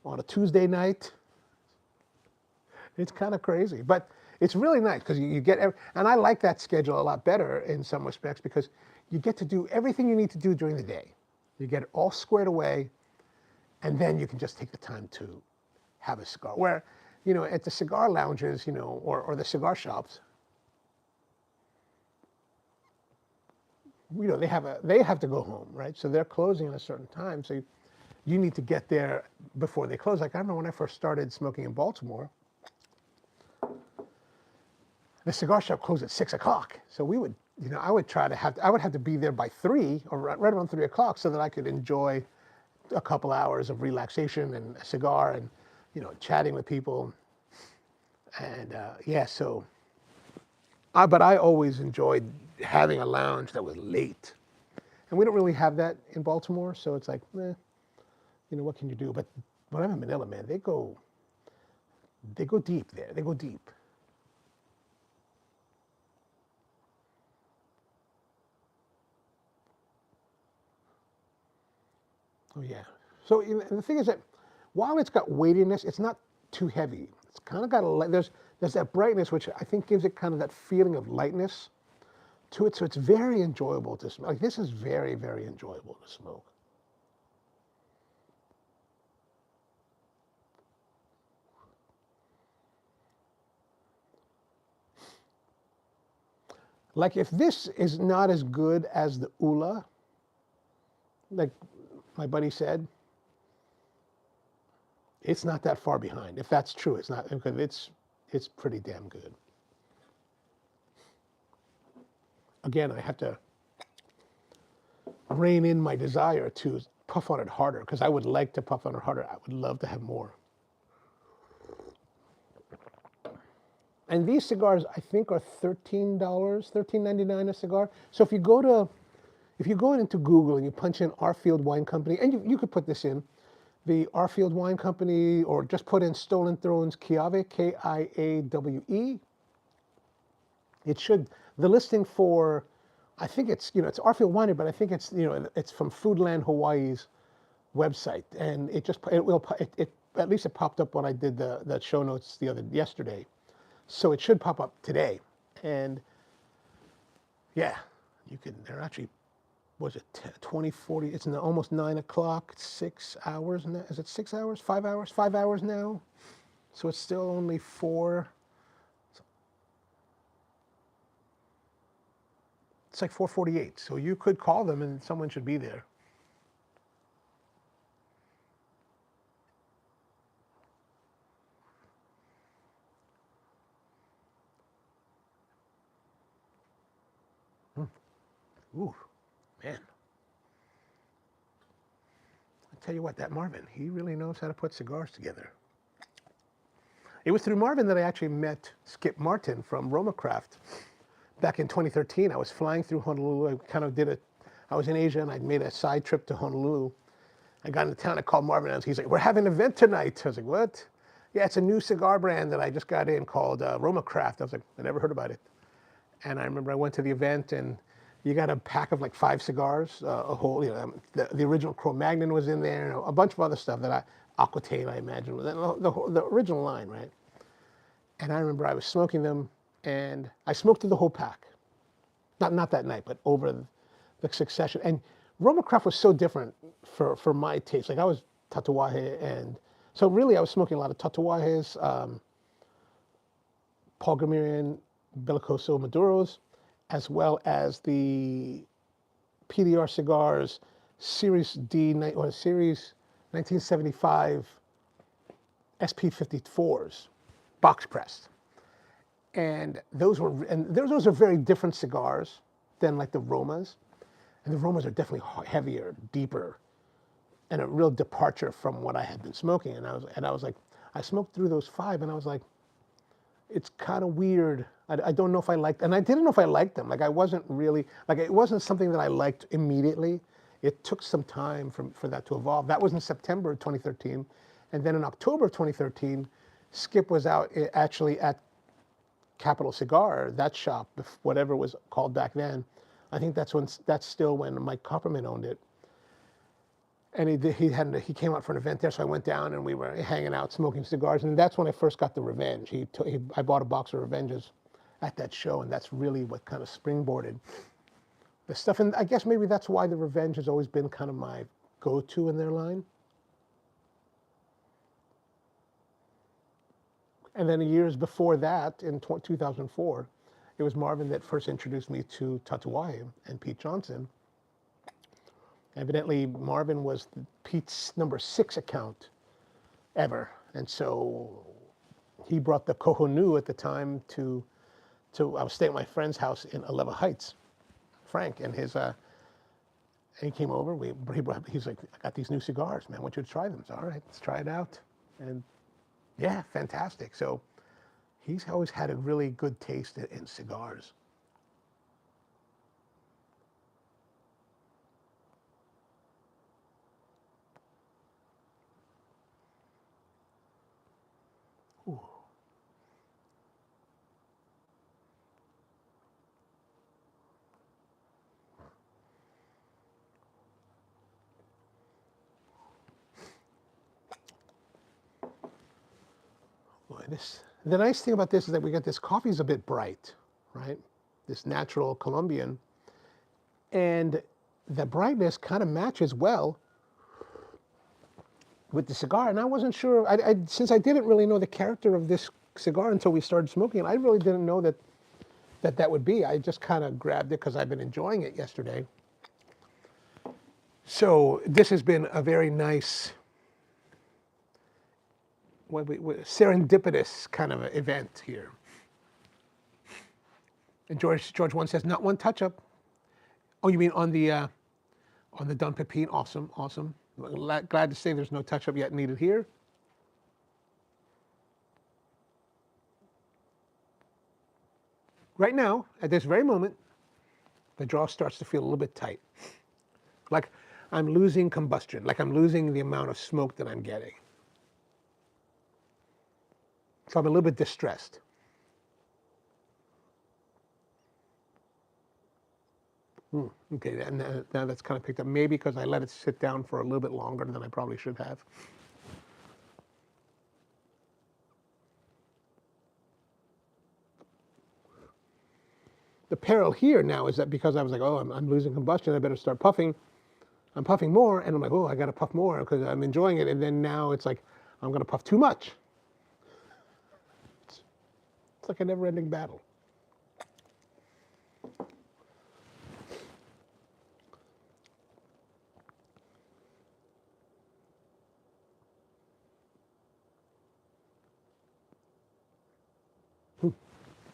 on a Tuesday night. It's kind of crazy, but it's really nice because you get, and I like that schedule a lot better in some respects because you get to do everything you need to do during the day. You get it all squared away, and then you can just take the time to have a cigar. Where, at the cigar lounges, or the cigar shops, they have to go home, right? So they're closing at a certain time. So you need to get there before they close. Like I remember when I first started smoking in Baltimore, the cigar shop closed at 6 o'clock. So we would, I would I would have to be there by 3 or right around 3 o'clock so that I could enjoy a couple hours of relaxation and a cigar and, chatting with people. And yeah, so, but I always enjoyed having a lounge that was late. And we don't really have that in Baltimore. So it's like, what can you do? But when I'm in Manila, man, they go deep there. They go deep. Oh yeah. So the thing is that while it's got weightiness, it's not too heavy. It's kind of got there's that brightness which I think gives it kind of that feeling of lightness to it. So it's very enjoyable to smoke. Like this is very, very enjoyable to smoke. Like if this is not as good as the Ula, like my buddy said, it's not that far behind. If that's true, it's not because it's pretty damn good. Again, I have to rein in my desire to puff on it harder because I would like to puff on it harder. I would love to have more. And these cigars, I think, are $13, $13.99 a cigar. So if you go into Google and you punch in Arfield Wine Company, and you could put this in, the Arfield Wine Company, or just put in Stolen Thrones Kiawe, Kiawe. It should, the listing for, I think it's, it's Arfield Winery, but I think it's, it's from Foodland Hawaii's website. And it just, at least it popped up when I did the show notes yesterday. So it should pop up today. And yeah, they're actually, was it 2040? It's almost 9 o'clock, 6 hours now. Is it 6 hours, 5 hours? 5 hours now. So it's still only 4. It's like 4:48. So you could call them and someone should be there. Ooh, man. I tell you what, that Marvin, he really knows how to put cigars together. It was through Marvin that I actually met Skip Martin from Romacraft back in 2013. I was flying through Honolulu. I kind of I was in Asia and I'd made a side trip to Honolulu. I got into town, I called Marvin and he's like, we're having an event tonight. I was like, what? Yeah, it's a new cigar brand that I just got in called Romacraft. I was like, I never heard about it. And I remember I went to the event and you got a pack of like 5 cigars, a whole, the original Cro-Magnon was in there, and a bunch of other stuff Aquitaine, I imagine, the original line, right? And I remember I was smoking them, and I smoked through the whole pack. Not that night, but over the succession. And Romacraft was so different for my taste. Like I was Tatuaje, and so really I was smoking a lot of Tatuajes, Paul Gamirian, Belicoso Maduros, as well as the PDR Cigars Series D or Series 1975 SP54s, box pressed. And those are very different cigars than like the Romas. And the Romas are definitely heavier, deeper, and a real departure from what I had been smoking. And I was like, I smoked through those 5 and I was like, it's kind of weird. I don't know if I liked, and I didn't know if I liked them. Like I wasn't really, like it wasn't something that I liked immediately. It took some time for that to evolve. That was in September of 2013. And then in October of 2013, Skip was out actually at Capital Cigar, that shop, whatever it was called back then. I think that's still when Mike Copperman owned it. And he came out for an event there, so I went down and we were hanging out, smoking cigars, and that's when I first got the Revenge. I bought a box of Revenges at that show, and that's really what kind of springboarded the stuff. And I guess maybe that's why the Revenge has always been kind of my go-to in their line. And then years before that, in 2004, it was Marvin that first introduced me to Tatuaje and Pete Johnson. Evidently, Marvin was Pete's number 6 account ever, and so he brought the Kohonu at the time to I was staying at my friend's house in Aleva Heights, Frank, and he came over. He's like, I got these new cigars, man. I want you to try them. So, all right, let's try it out. And yeah, fantastic. So he's always had a really good taste in cigars. Ooh. Boy, the nice thing about this is that we got this coffee's a bit bright, right? This natural Colombian. And the brightness kind of matches well with the cigar. And I wasn't sure, since I didn't really know the character of this cigar until we started smoking it, I really didn't know that would be. I just kind of grabbed it because I've been enjoying it yesterday. So this has been a very nice, serendipitous kind of event here. And George 1 says, not one touch-up. Oh, you mean on the Don Pepin? Awesome, awesome. Glad to say there's no touch-up yet needed here. Right now, at this very moment, the draw starts to feel a little bit tight. Like I'm losing combustion, like I'm losing the amount of smoke that I'm getting. So I'm a little bit distressed. Okay, and now that's kind of picked up. Maybe because I let it sit down for a little bit longer than I probably should have. The peril here now is that because I was like, oh, I'm losing combustion, I better start puffing. I'm puffing more, and I'm like, oh, I got to puff more because I'm enjoying it. And then now it's like, I'm going to puff too much. It's like a never-ending battle.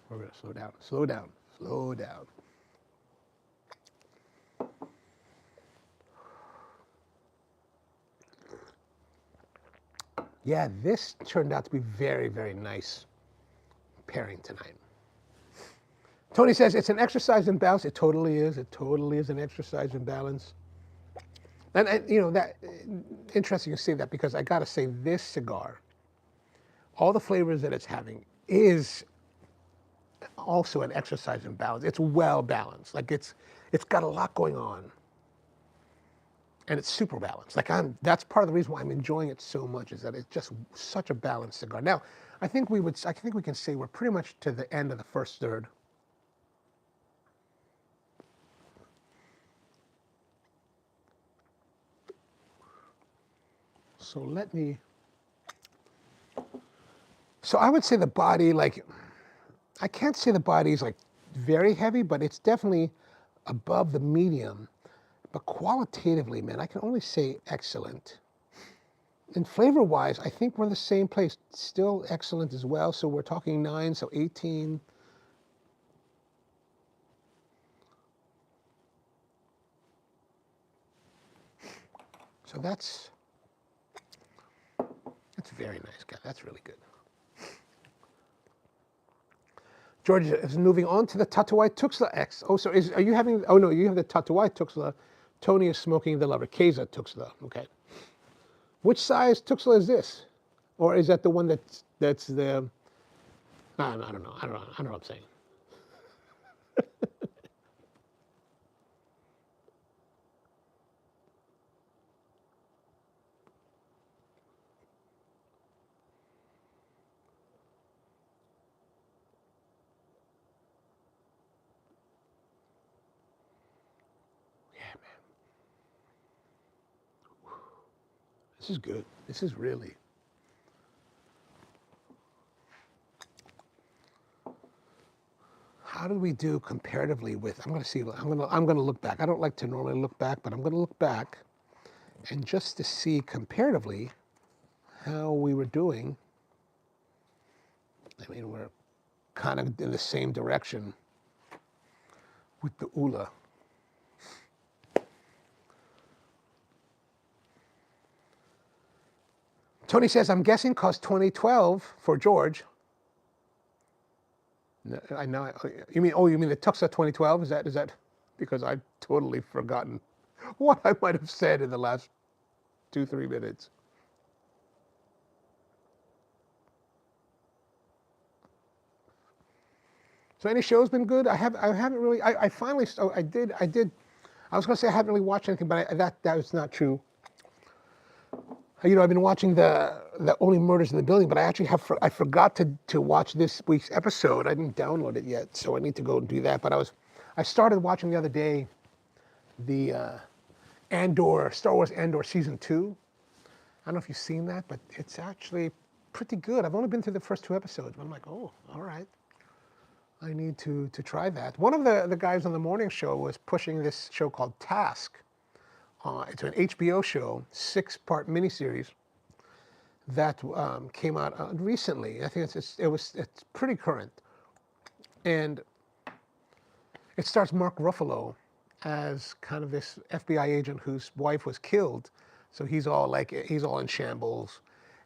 We're going to slow down, slow down, slow down. Yeah, this turned out to be very, very nice pairing tonight. Tony says it's an exercise in balance. It totally is. It totally is an exercise in balance. And you know, that interesting you say that because I got to say this cigar, all the flavors that it's having is also an exercise in balance. It's well balanced. Like it's got a lot going on. And it's super balanced. Like that's part of the reason why I'm enjoying it so much is that it's just such a balanced cigar. Now, I think we can say we're pretty much to the end of the first third. So I would say the body, like, I can't say the body's like very heavy, but it's definitely above the medium. But qualitatively, man, I can only say excellent. And flavor-wise, I think we're in the same place. Still excellent as well. So we're talking 9, so 18. So that's very nice, guy. That's really good. George is moving on to the Tatuai Tuxla X. Oh, so are you having, oh no, you have the Tatuai Tuxla. Tony is smoking the La Riqueza Tuxla. Okay. Which size Tuxla is this? Or is that the one that's the, I don't know. I don't know what I'm saying. Yeah, man. This is good. This is really. how did we do comparatively with? I'm going to see. I'm going to look back. I don't like to normally look back, but I'm going to look back, and just to see comparatively how we were doing. I mean, we're kind of in the same direction with the ULA. Tony says, I'm guessing because 2012 for George. I know. You mean the Tuxa 2012? Is that because I've totally forgotten what I might have said in the last 2-3 minutes. So any shows been good? I haven't really. I finally. Oh, I did. I was going to say I haven't really watched anything, but that was not true. I've been watching the Only Murders in the Building, but I actually I forgot to watch this week's episode. I didn't download it yet, so I need to go and do that. But I started watching the other day the Star Wars Andor season 2. I don't know if you've seen that, but it's actually pretty good. I've only been through the first 2 episodes, but I'm like, oh, all right. I need to try that. One of the guys on the morning show was pushing this show called Task. It's an HBO show, 6-part miniseries that came out recently. I think it's pretty current, and it stars Mark Ruffalo as kind of this FBI agent whose wife was killed, so he's all in shambles,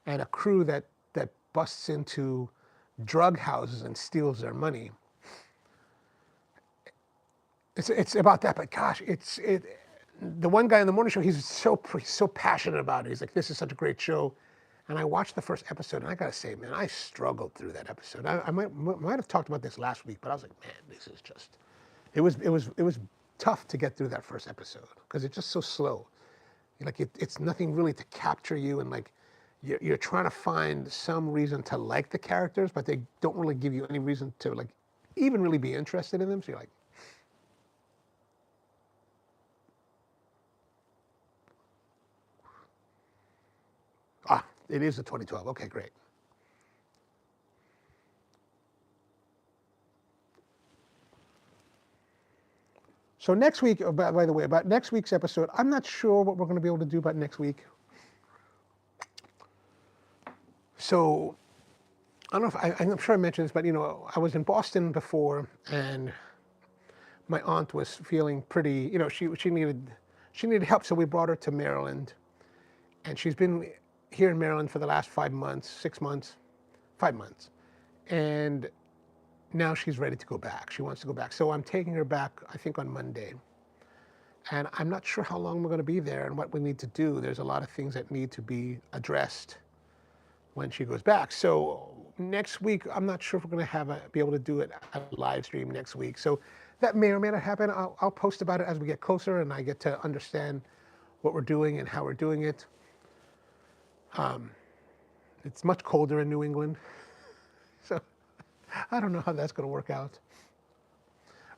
and a crew that busts into drug houses and steals their money. It's about that, but gosh, the one guy in the morning show, he's so passionate about it. He's like, this is such a great show. And I watched the first episode, and I gotta say, man, I struggled through that episode. I might have talked about this last week, but I was like, man, this is just, it was tough to get through that first episode because it's just so slow. Like it's nothing really to capture you, and like you're trying to find some reason to like the characters, but they don't really give you any reason to like even really be interested in them. So you're like, it is the 2012. Okay, great. So next week, by the way, about next week's episode, I'm not sure what we're going to be able to do about next week. So I don't know if I'm sure I mentioned this, but I was in Boston before, and my aunt was feeling pretty. She needed help, so we brought her to Maryland, and she's been here in Maryland for the last 5 months, 6 months, 5 months, and now she's ready to go back. She wants to go back. So I'm taking her back, I think, on Monday. And I'm not sure how long we're going to be there and what we need to do. There's a lot of things that need to be addressed when she goes back. So next week, I'm not sure if we're going to be able to do it a live stream next week. So that may or may not happen. I'll post about it as we get closer and I get to understand what we're doing and how we're doing it. It's much colder in New England. So I don't know how that's going to work out.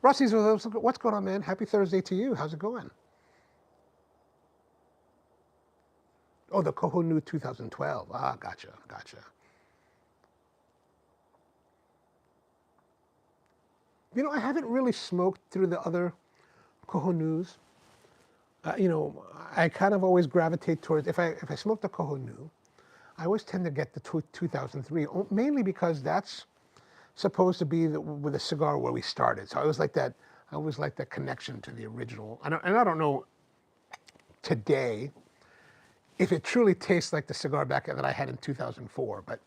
Rusty, what's going on, man? Happy Thursday to you. How's it going? Oh, the Kohonu 2012. Gotcha. I haven't really smoked through the other Kohonus. I kind of always gravitate towards, if I smoke the Kohonu, I always tend to get the 2003, mainly because that's supposed to be with a cigar where we started. So I always like that connection to the original. And I don't know today if it truly tastes like the cigar back that I had in 2004, but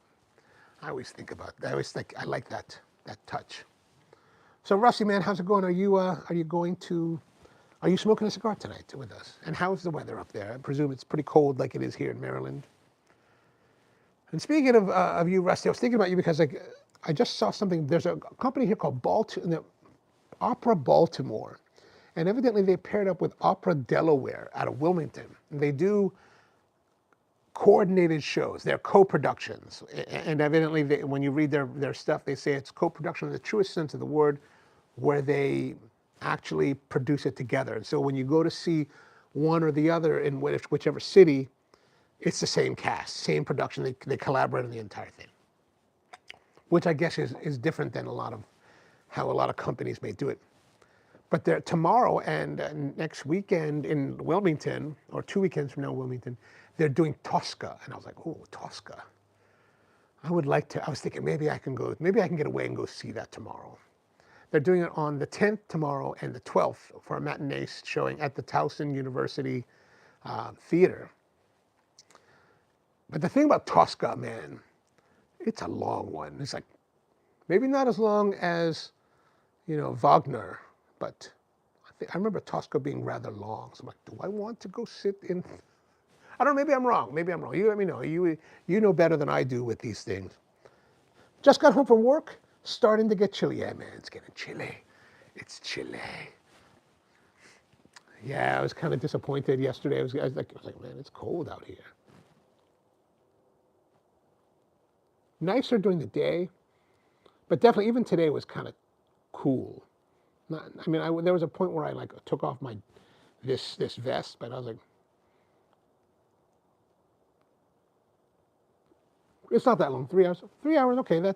I always think about that. I always think I like that touch. So Rusty, man, how's it going? Are you smoking a cigar tonight with us? And how's the weather up there? I presume it's pretty cold like it is here in Maryland. And speaking of you, Rusty, I was thinking about you because I just saw something. There's a company here called Opera Baltimore. And evidently they paired up with Opera Delaware out of Wilmington. And they do coordinated shows. They're co-productions. And evidently when you read their stuff, they say it's co-production in the truest sense of the word, where they actually produce it together. And so when you go to see one or the other in whichever city, it's the same cast, same production. They collaborate on the entire thing, which I guess is different than a lot of how a lot of companies may do it. But they're tomorrow and next weekend in Wilmington, or 2 weekends from now in Wilmington, they're doing Tosca. And I was like, oh, Tosca. I would like to, I was thinking maybe I can go, maybe I can get away and go see that tomorrow. They're doing it on the 10th tomorrow and the 12th for a matinee showing at the Towson University Theater. But the thing about Tosca, man, it's a long one. It's like, maybe not as long as, Wagner, but I remember Tosca being rather long. So I'm like, do I want to go sit in? I don't know, maybe I'm wrong. Maybe I'm wrong. You let me know. You know better than I do with these things. Just got home from work, starting to get chilly. Yeah, man, it's getting chilly. It's chilly. Yeah, I was kind of disappointed yesterday. I was like, man, it's cold out here. Nicer during the day, but definitely even today was kind of cool. There was a point where I took off this vest, but I was like, it's not that long. 3 hours. 3 hours. Okay,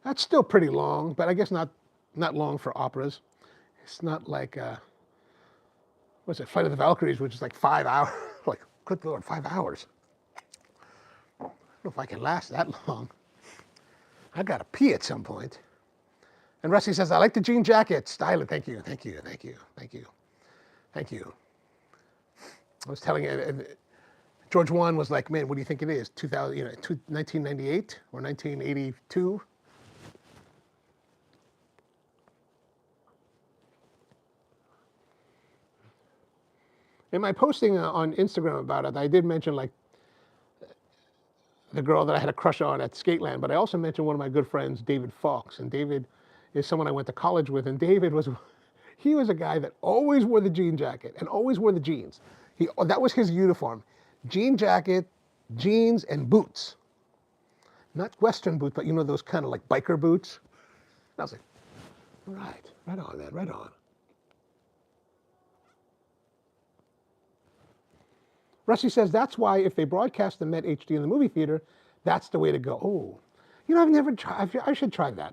that's still pretty long, but I guess not long for operas. It's not like what's it, Flight of the Valkyries, which is like 5 hours. Like, good Lord, 5 hours. I don't know if I can last that long. I gotta pee at some point. And Rusty says, I like the jean jacket. Style it. Thank you. I was telling you, George Wan was like, man, what do you think it is? 1998 or 1982? In my posting on Instagram about it, I did mention the girl that I had a crush on at Skateland, but I also mentioned one of my good friends, David Fox. And David is someone I went to college with, and David was a guy that always wore the jean jacket and always wore the jeans. That was his uniform. Jean jacket, jeans, and boots. Not Western boots, but those kind of like biker boots. And I was like, right on, man, right on. Rusty says that's why if they broadcast the Met HD in the movie theater, that's the way to go. Oh, I've never tried. I should try that.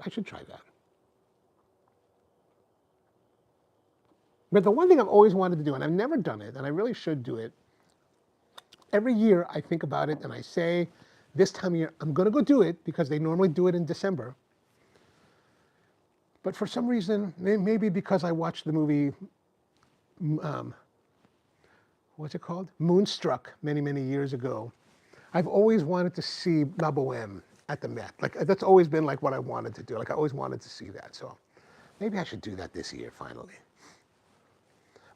But the one thing I've always wanted to do, and I've never done it, and I really should do it, every year I think about it and I say, this time of year, I'm going to go do it because they normally do it in December. But for some reason, maybe because I watched the movie, what's it called? Moonstruck many, many years ago. I've always wanted to see La Boheme at the Met. That's always been what I wanted to do. I always wanted to see that. So maybe I should do that this year, finally.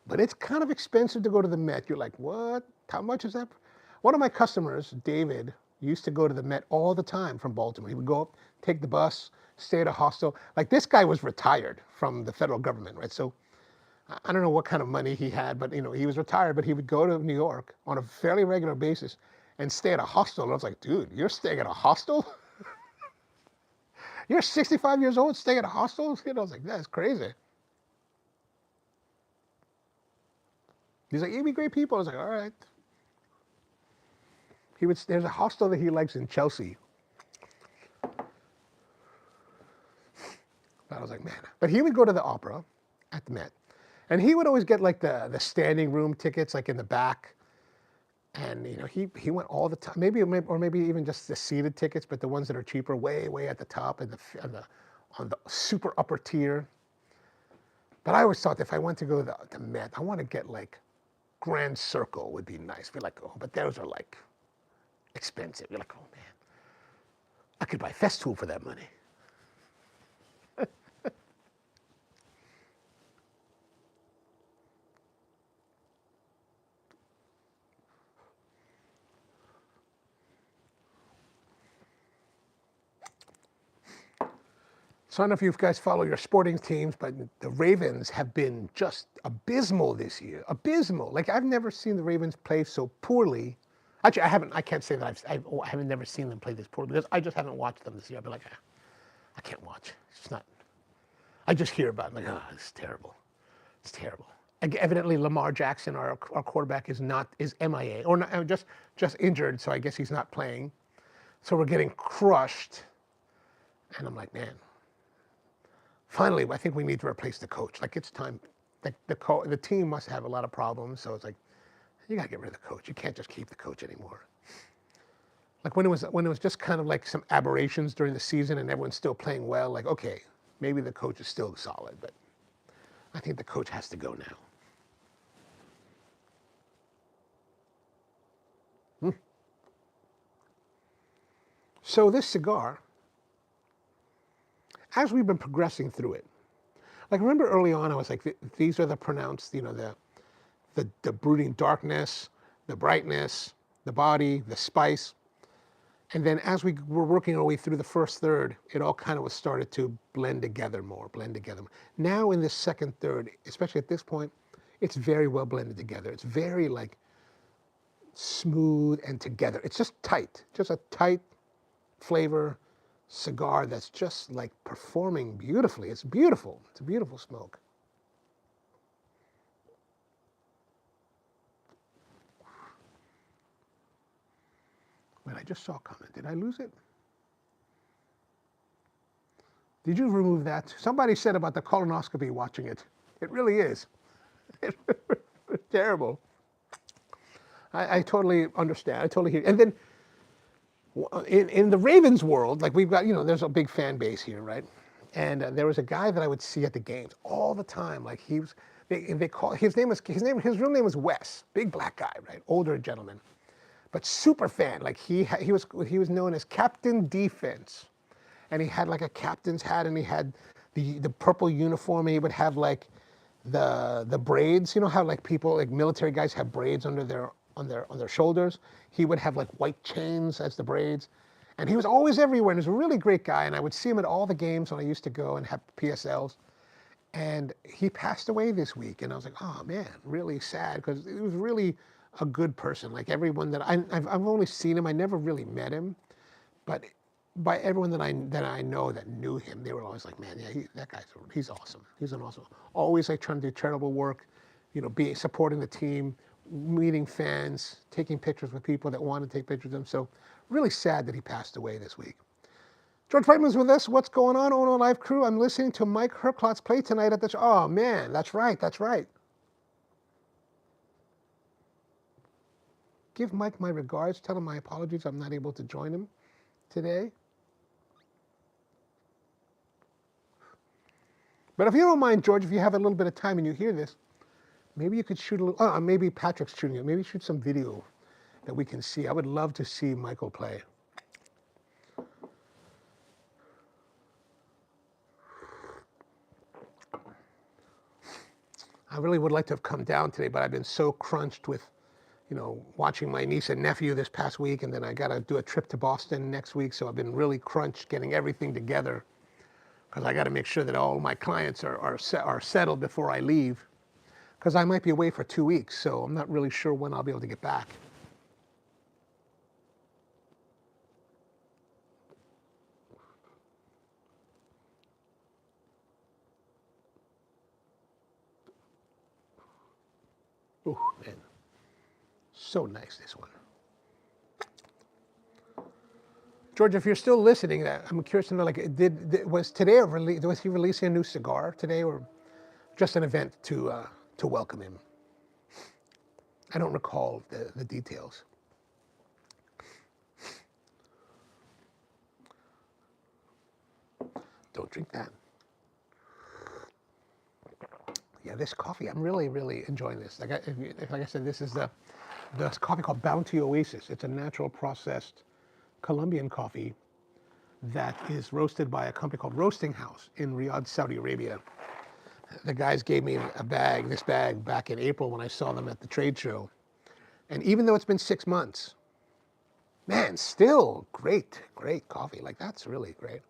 But it's kind of expensive to go to the Met. You're like, what? How much is that? One of my customers, David, used to go to the Met all the time from Baltimore. He would go up, take the bus, stay at a hostel. This guy was retired from the federal government, right? So I don't know what kind of money he had, but he was retired, but he would go to New York on a fairly regular basis and stay at a hostel. And I was like, dude, you're staying at a hostel? You're 65 years old staying at a hostel? I was like, that's crazy. He's like, you'd be great people. I was like, all right. There's a hostel that he likes in Chelsea. I was like, man. But he would go to the opera at the Met. And he would always get the standing room tickets in the back. And he went all the time. Maybe even just the seated tickets, but the ones that are cheaper, way, way at the top and on the super upper tier. But I always thought if I went to go to the Met, I want to get Grand Circle would be nice. Be like, oh, but those are expensive. You're like, oh man, I could buy Festool for that money. So I don't know if you guys follow your sporting teams, but the Ravens have been just abysmal this year. Abysmal. I've never seen the Ravens play so poorly. Actually, I can't say that I haven't never seen them play this poorly because I just haven't watched them this year. I'll be like, I can't watch. It's just not. I just hear about it. It's terrible. It's terrible. Evidently, Lamar Jackson, our quarterback, is MIA or not, just injured. So I guess he's not playing. So we're getting crushed. And I'm like, man. finally, I think we need to replace the coach. Like it's time. Like the team must have a lot of problems. So it's like, you got to get rid of the coach. You can't just keep the coach anymore. Like when it was just kind of like some aberrations during the season and everyone's still playing well, like, okay, maybe the coach is still solid, but I think the coach has to go now. So this cigar, as we've been progressing through it, like remember early on, I was like, these are the pronounced, the brooding darkness, the brightness, the body, the spice. And then as we were working our way through the first third, it all kind of was started to blend together more. Now in this second third, especially at this point, it's very well blended together. It's very like smooth and together. It's just tight, just a tight flavor cigar that's just like performing beautifully. It's beautiful. It's a beautiful smoke. Wait, I just saw a comment. Did I lose it? Did you remove that? Somebody said about the colonoscopy watching it. It really is. It's terrible. I totally understand. I totally hear. And then in the Ravens world, like we've got, there's a big fan base here, right? And there was a guy that I would see at the games all the time. Like they call his real name was Wes, big black guy, right? Older gentleman, but super fan. Like he was known as Captain Defense, and he had like a captain's hat, and he had the purple uniform, and he would have like the braids. You know how like people like military guys have braids under on their shoulders. He would have like white chains as the braids, and he was always everywhere. And he was a really great guy, and I would see him at all the games when I used to go and have PSLs. And he passed away this week, and I was like, oh man, really sad, because he was really a good person. Like everyone that I've only seen him, I never really met him, but by everyone that I know that knew him, they were always like, man, yeah, he's awesome. He's an awesome. Always like trying to do charitable work, supporting the team, meeting fans, taking pictures with people that want to take pictures of him. So really sad that he passed away this week. George Brightman's with us. What's going on, OnoLive crew? I'm listening to Mike Herklots play tonight at the show. Oh man, that's right. Give Mike my regards. Tell him my apologies. I'm not able to join him today. But if you don't mind, George, if you have a little bit of time and you hear this, maybe you could shoot a little, maybe Patrick's shooting it. Maybe shoot some video that we can see. I would love to see Michael play. I really would like to have come down today, but I've been so crunched with, watching my niece and nephew this past week, and then I got to do a trip to Boston next week, so I've been really crunched getting everything together, because I got to make sure that all my clients are settled before I leave, because I might be away for 2 weeks, so I'm not really sure when I'll be able to get back. Oh man, so nice, this one. George, if you're still listening, I'm curious to know, like, was he releasing a new cigar today, or just an event to welcome him? I don't recall the details. Don't drink that. Yeah, this coffee, I'm really, really enjoying this. Like I said, this is the coffee called Bounty Oasis. It's a natural processed Colombian coffee that is roasted by a company called Roasting House in Riyadh, Saudi Arabia. The guys gave me this bag back in April when I saw them at the trade show. And even though it's been 6 months, man, still great coffee. Like, that's really great.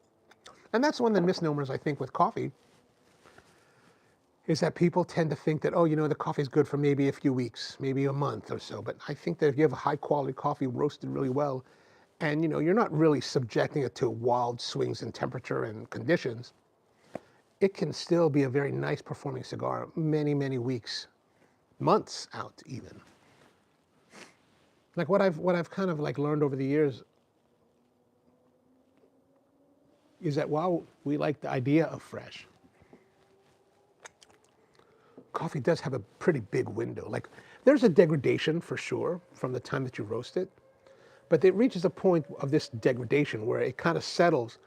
And that's one of the misnomers, I think, with coffee, is that people tend to think that, the coffee's good for maybe a few weeks, maybe a month or so. But I think that if you have a high quality coffee roasted really well, and you're not really subjecting it to wild swings in temperature and conditions, it can still be a very nice performing cigar many, many weeks, months out even. Like what I've kind of like learned over the years is that while we like the idea of fresh, coffee does have a pretty big window. Like there's a degradation for sure from the time that you roast it, but it reaches a point of this degradation where it kind of settles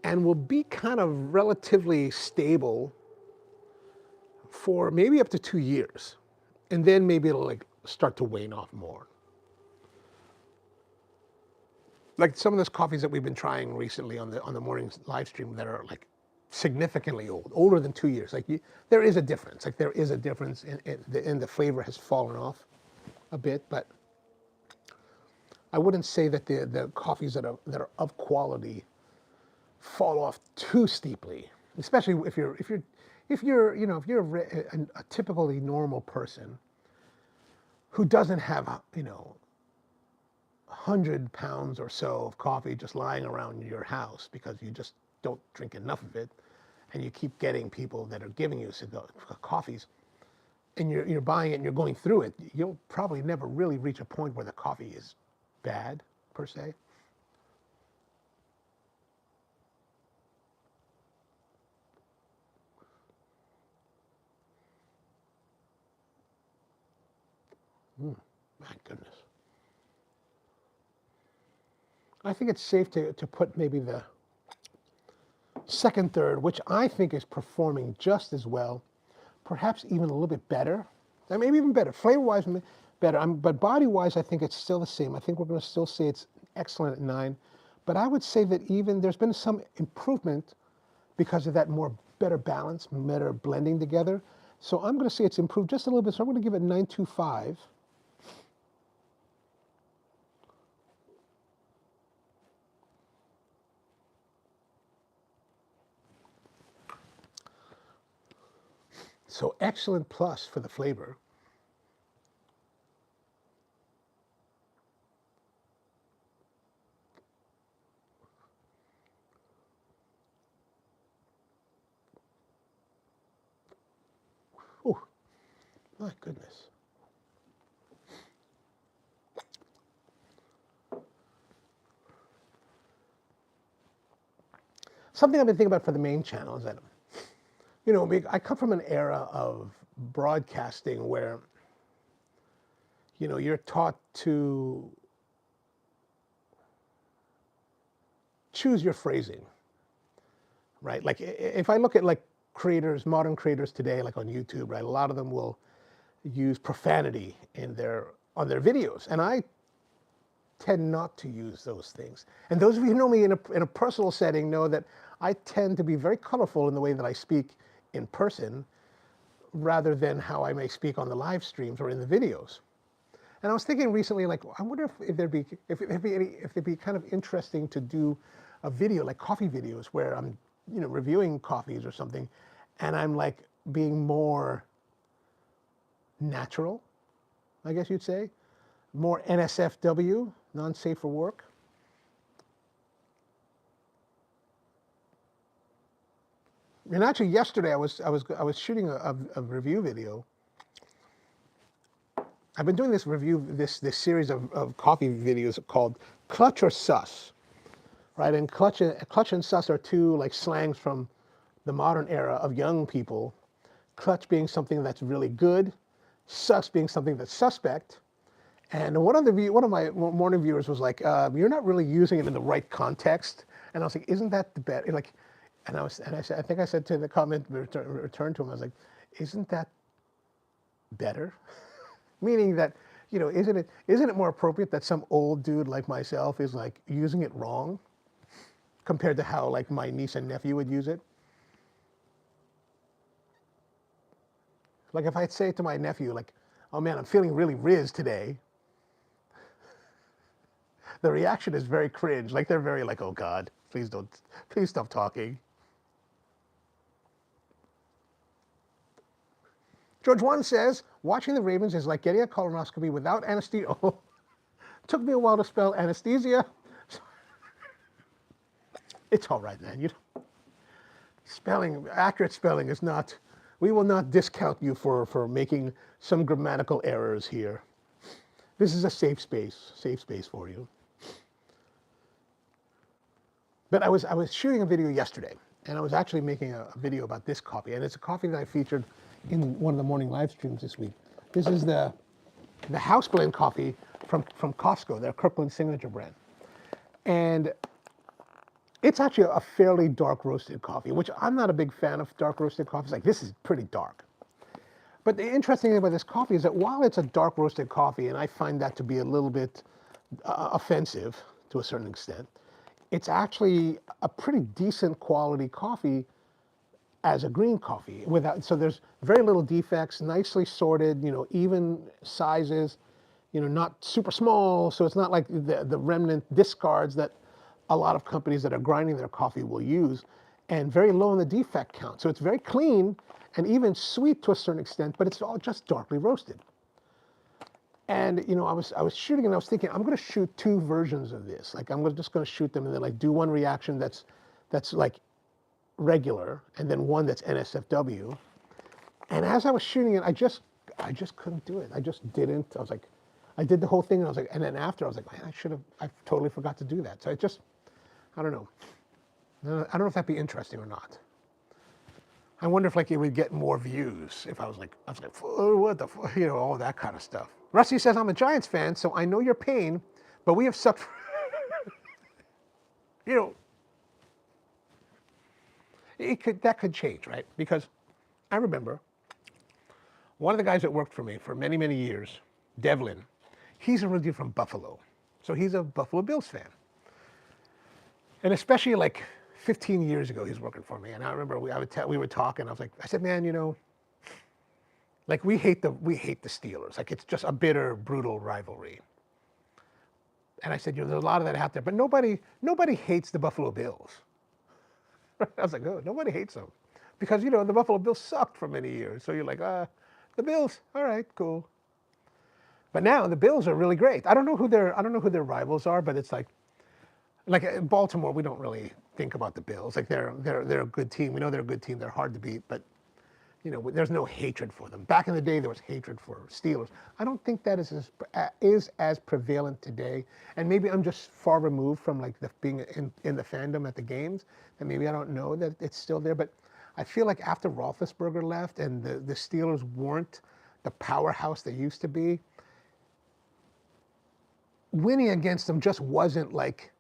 and will be kind of relatively stable for maybe up to 2 years. And then maybe it'll like start to wane off more. Like some of those coffees that we've been trying recently on the morning live stream that are like significantly old, older than 2 years. Like there is a difference. Like there is a difference, and the flavor has fallen off a bit. But I wouldn't say that the coffees that are of quality fall off too steeply. Especially if you're a typically normal person who doesn't have 100 pounds or so of coffee just lying around your house because you just don't drink enough of it, and you keep getting people that are giving you coffees, and you're buying it and you're going through it, you'll probably never really reach a point where the coffee is bad, per se. My goodness. I think it's safe to put maybe the second third, which I think is performing just as well, perhaps even a little bit better. Maybe even better. Flavor-wise, better. But body-wise, I think it's still the same. I think we're going to still say it's excellent at 9. But I would say that even there's been some improvement because of that better balance, better blending together. So I'm going to say it's improved just a little bit. So I'm going to give it 9.25. So excellent plus for the flavor. Oh, my goodness. Something I've been thinking about for the main channel is that, I come from an era of broadcasting where, you're taught to choose your phrasing, right? Like if I look at like creators, modern creators today, like on YouTube, right? A lot of them will use profanity on their videos, and I tend not to use those things. And those of you who know me in a personal setting know that I tend to be very colorful in the way that I speak in person, rather than how I may speak on the live streams or in the videos. And I was thinking recently, like, I wonder if it'd be kind of interesting to do a video, like coffee videos, where I'm, reviewing coffees or something, and I'm like being more natural, I guess you'd say, more NSFW, non-safe for work. And actually, yesterday I was shooting a review video. I've been doing this series of coffee videos called Clutch or Sus, right? And clutch and sus are two like slangs from the modern era of young people. Clutch being something that's really good, sus being something that's suspect. And one of my morning viewers was like, "You're not really using it in the right context." And I was like, "Isn't that the better?" Like, I think I said to the comment return to him, I was like, "Isn't that better?" Meaning that, isn't it more appropriate that some old dude like myself is like using it wrong compared to how like my niece and nephew would use it? Like if I'd say to my nephew, like, "Oh man, I'm feeling really riz today," the reaction is very cringe. Like they're very like, "Oh God, please stop talking." George 1 says, watching the Ravens is like getting a colonoscopy without anesthesia. Oh, took me a while to spell anesthesia. It's all right, man. Accurate spelling is not, we will not discount you for making some grammatical errors here. This is a safe space for you. But I was shooting a video yesterday, and I was actually making a video about this coffee, and it's a coffee that I featured in one of the morning live streams this week. This is the house blend coffee from Costco, their Kirkland signature brand. And it's actually a fairly dark roasted coffee, which I'm not a big fan of dark roasted coffees. Like, this is pretty dark. But the interesting thing about this coffee is that while it's a dark roasted coffee, and I find that to be a little bit offensive to a certain extent, it's actually a pretty decent quality coffee as a green coffee. So there's very little defects, nicely sorted, even sizes, not super small. So it's not like the remnant discards that a lot of companies that are grinding their coffee will use, and very low in the defect count. So it's very clean and even sweet to a certain extent, but it's all just darkly roasted. And I was shooting, and I was thinking, I'm going to shoot two versions of this. Like, just going to shoot them and then like do one reaction that's like regular, and then one that's NSFW. And as I was shooting it, I just couldn't do it. I just didn't. I was like, I did the whole thing, and I was like, and then after I was like, man, I totally forgot to do that. So I don't know. I don't know if that'd be interesting or not. I wonder if like it would get more views if I was like, oh, what the, all that kind of stuff. Rusty says, I'm a Giants fan, so I know your pain, but we have sucked. That could change, right? Because I remember one of the guys that worked for me for many, many years, Devlin, he's originally from Buffalo. So he's a Buffalo Bills fan. And especially like 15 years ago, he was working for me. And I remember we were talking. I said, man, like we hate the Steelers. Like, it's just a bitter, brutal rivalry. And I said, there's a lot of that out there, but nobody hates the Buffalo Bills. I was like, oh, nobody hates them, because the Buffalo Bills sucked for many years. So you're like, the Bills, all right, cool. But now the Bills are really great. I don't know who their rivals are, but it's like Baltimore, we don't really think about the Bills. Like, they're a good team. We know they're a good team. They're hard to beat, but there's no hatred for them. Back in the day, there was hatred for Steelers. I don't think that is as prevalent today. And maybe I'm just far removed from like being in the fandom at the games, and maybe I don't know that it's still there. But I feel like after Roethlisberger left and the Steelers weren't the powerhouse they used to be, winning against them just wasn't like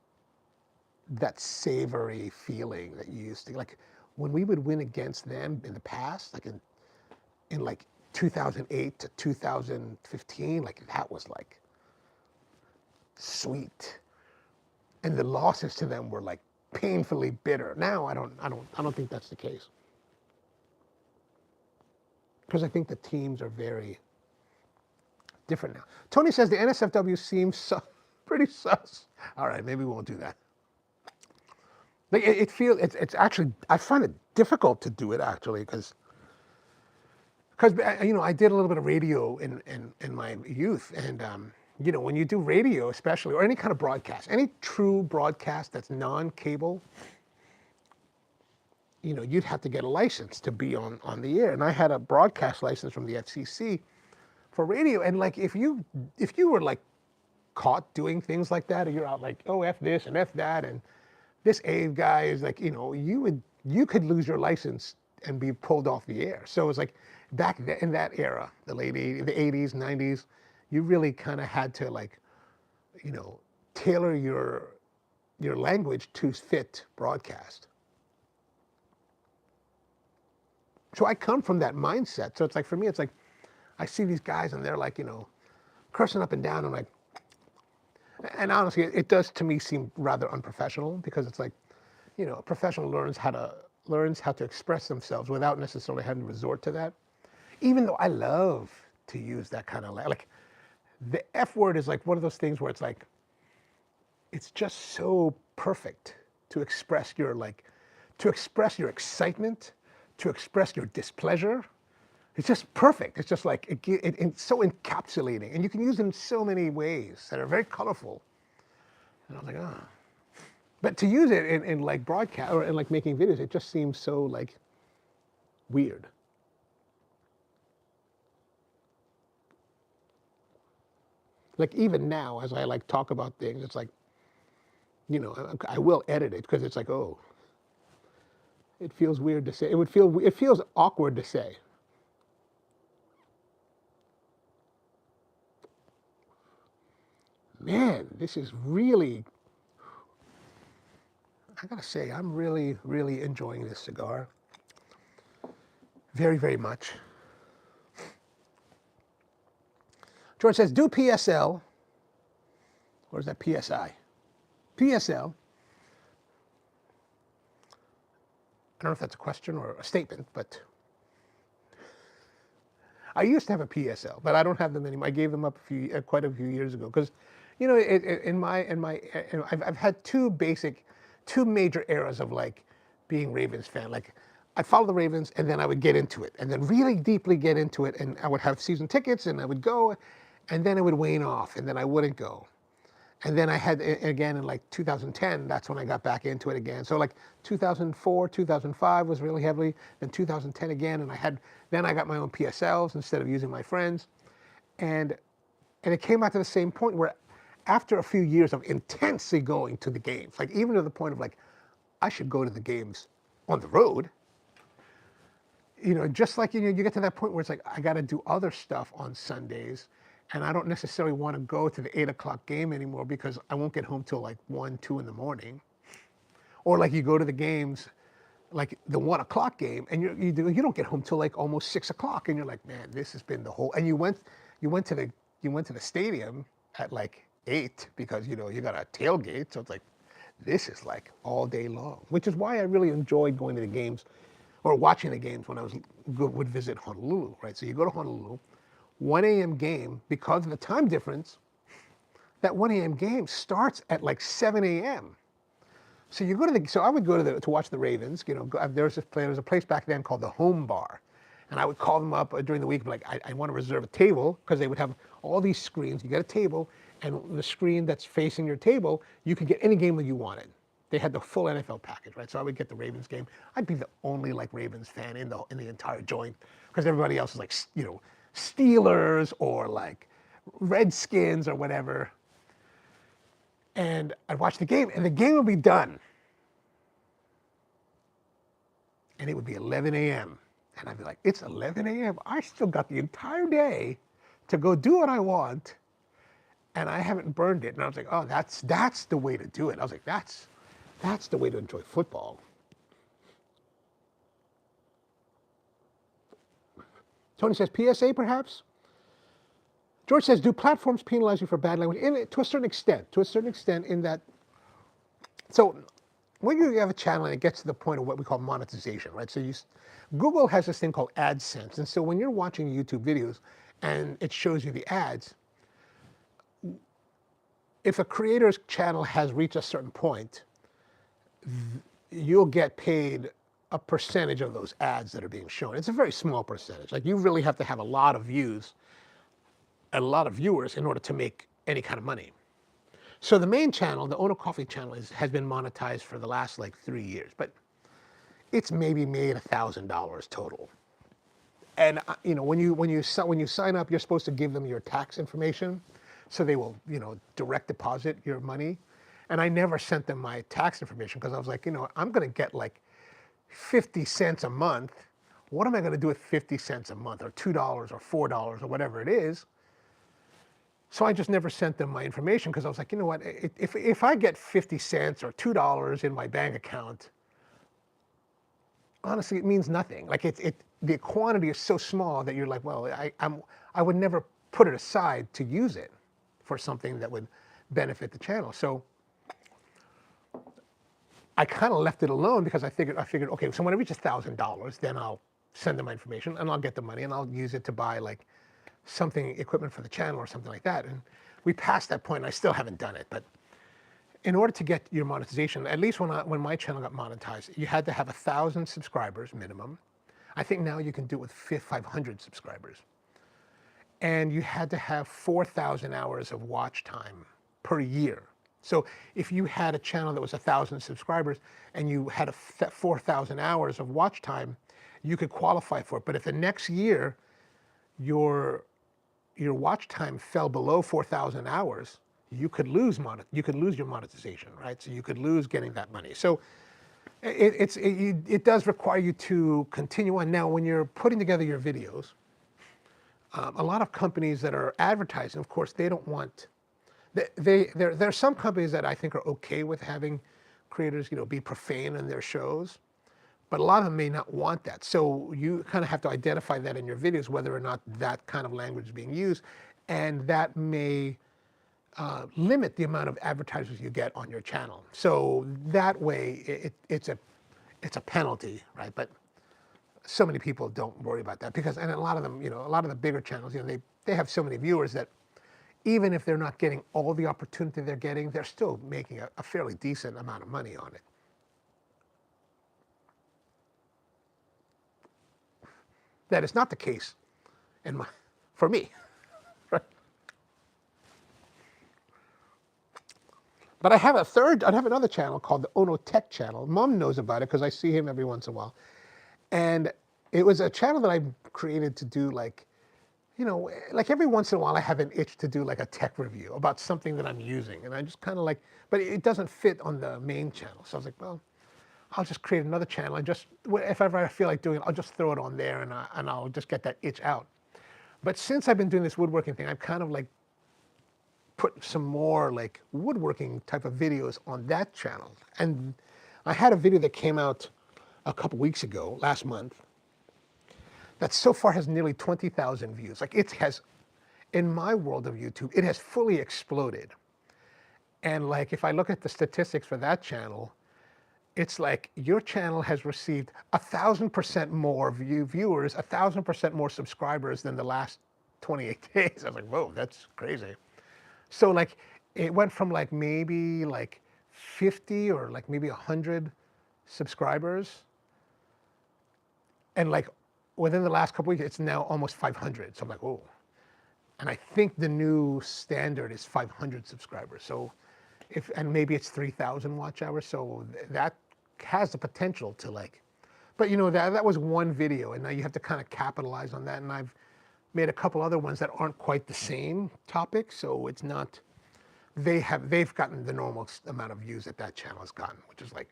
that savory feeling that you used to. Like, when we would win against them in the past, like in like 2008 to 2015, like that was like sweet. And the losses to them were like painfully bitter. Now I don't think that's the case. Because I think the teams are very different now. Tony says the NSFW seems pretty sus. All right, maybe we won't do that. Like, it's actually, I find it difficult to do it actually, because I did a little bit of radio in my youth, and when you do radio especially, or any kind of broadcast, any true broadcast that's non-cable, you'd have to get a license to be on the air. And I had a broadcast license from the FCC for radio, and like if you were like caught doing things like that, or you're out like, oh, F this and F that, and this Ave guy is like, you could lose your license and be pulled off the air. So it was like back in that era, the 80s, 90s, you really kind of had to like, tailor your language to fit broadcast. So I come from that mindset. So it's like, for me, it's like, I see these guys and they're like, cursing up and down. I'm like, and honestly, it does to me seem rather unprofessional, because it's like, a professional learns how to express themselves without necessarily having to resort to that. Even though I love to use that kind of like the F word is like one of those things where it's like, it's just so perfect to express your excitement, to express your displeasure. It's just perfect. It's just like, it's so encapsulating. And you can use it in so many ways that are very colorful. And I was like, ah. But to use it in like broadcast, or in like making videos, it just seems so like weird. Like, even now, as I like talk about things, it's like, I will edit it, because it's like, oh, it feels weird to say. It feels awkward to say. man, this is really, I gotta say, I'm really, really enjoying this cigar. Very, very much. George says, do PSL, or is that PSI? PSL. I don't know if that's a question or a statement, but I used to have a PSL, but I don't have them anymore. I gave them up quite a few years ago because, you know, I've had two major eras of like being Ravens fan. Like I'd follow the Ravens and then I would get into it and then really deeply get into it, and I would have season tickets and I would go, and then it would wane off and then I wouldn't go. And then I had, again, in like 2010, that's when I got back into it again. So like 2004, 2005 was really heavily, then 2010 again, and then I got my own PSLs instead of using my friends. And it came out to the same point where after a few years of intensely going to the games, like even to the point of like, I should go to the games on the road, you know, just like, you know, you get to that point where it's like, I got to do other stuff on Sundays, and I don't necessarily want to go to the 8 o'clock game anymore because I won't get home till like 1, 2 in the morning. Or like you go to the games, like the 1 o'clock game, and you don't get home till like almost 6 o'clock, and you're like, man, this has been the whole. And you went to the stadium at like 8 because you know you got a tailgate, so it's like this is like all day long, which is why I really enjoyed going to the games or watching the games when I would visit Honolulu, right? So you go to Honolulu, 1 a.m. game, because of the time difference, that 1 a.m. game starts at like 7 a.m. So you go so I would go to watch the Ravens. You know, there was a place back then called the Home Bar, and I would call them up during the week, like I want to reserve a table, because they would have all these screens. You get a table, and the screen that's facing your table, you could get any game that you wanted. They had the full NFL package, right? So I would get the Ravens game. I'd be the only like Ravens fan in the entire joint, because everybody else is like, you know, Steelers or like Redskins or whatever. And I'd watch the game, and the game would be done. And it would be 11 a.m. And I'd be like, it's 11 a.m. I still got the entire day to go do what I want, and I haven't burned it. And I was like, oh, that's the way to do it. I was like, that's the way to enjoy football. Tony says, PSA perhaps? George says, do platforms penalize you for bad language? To a certain extent in that, so when you have a channel and it gets to the point of what we call monetization, right? So Google has this thing called AdSense. And so when you're watching YouTube videos and it shows you the ads, if a creator's channel has reached a certain point, you'll get paid a percentage of those ads that are being shown. It's a very small percentage. Like you really have to have a lot of views, a lot of viewers in order to make any kind of money. So the main channel, the Ono Coffee channel, has been monetized for the last like 3 years, but it's maybe made $1,000 total. And you know, when you sign up, you're supposed to give them your tax information, so they will, you know, direct deposit your money. And I never sent them my tax information because I was like, you know, I'm going to get like 50 cents a month. What am I going to do with 50 cents a month, or $2 or $4 or whatever it is? So I just never sent them my information because I was like, you know what, if I get 50 cents or $2 in my bank account, honestly, it means nothing. Like the quantity is so small that you're like, well, I would never put it aside to use it for something that would benefit the channel. So I kind of left it alone because I figured, okay, so when it reaches $1,000, then I'll send them my information and I'll get the money and I'll use it to buy like equipment for the channel or something like that. And we passed that point and I still haven't done it. But in order to get your monetization, at least when my channel got monetized, you had to have 1,000 subscribers minimum. I think now you can do it with 500 subscribers. And you had to have 4,000 hours of watch time per year. So if you had a channel that was 1,000 subscribers and you had 4,000 hours of watch time, you could qualify for it. But if the next year your watch time fell below 4,000 hours, you could lose your monetization, right? So you could lose getting that money. So it does require you to continue on. Now, when you're putting together your videos, a lot of companies that are advertising, of course, they don't want There are some companies that I think are okay with having creators, be profane in their shows, but a lot of them may not want that. So you kind of have to identify that in your videos, whether or not that kind of language is being used, and that may limit the amount of advertisers you get on your channel. So that way, it's a penalty, right? But so many people don't worry about that because, and a lot of them, a lot of the bigger channels, they have so many viewers that even if they're not getting all the opportunity they're getting, they're still making a fairly decent amount of money on it. That is not the case for me. Right? But I have another channel called the Ono Tech channel. Mom knows about it because I see him every once in a while. And it was a channel that I created to do like every once in a while I have an itch to do like a tech review about something that I'm using. And I just kind of but it doesn't fit on the main channel. So I was like, well, I'll just create another channel and just, if ever I feel like doing it, I'll just throw it on there and I'll just get that itch out. But since I've been doing this woodworking thing, I've kind of put some more like woodworking type of videos on that channel. And I had a video that came out a couple weeks ago, last month, that so far has nearly 20,000 views. Like it has, in my world of YouTube, it has fully exploded. And like if I look at the statistics for that channel, it's like your channel has received 1,000% more viewers, 1,000% more subscribers than the last 28 days. I was like, whoa, that's crazy. So like it went from like maybe like 50 or like maybe 100 subscribers, and like within the last couple weeks, it's now almost 500. So I'm like, oh. And I think the new standard is 500 subscribers. So and maybe it's 3,000 watch hours. So that has the potential to but that was one video, and now you have to kind of capitalize on that. And I've made a couple other ones that aren't quite the same topic. So it's not, they've gotten the normal amount of views that channel has gotten, which is like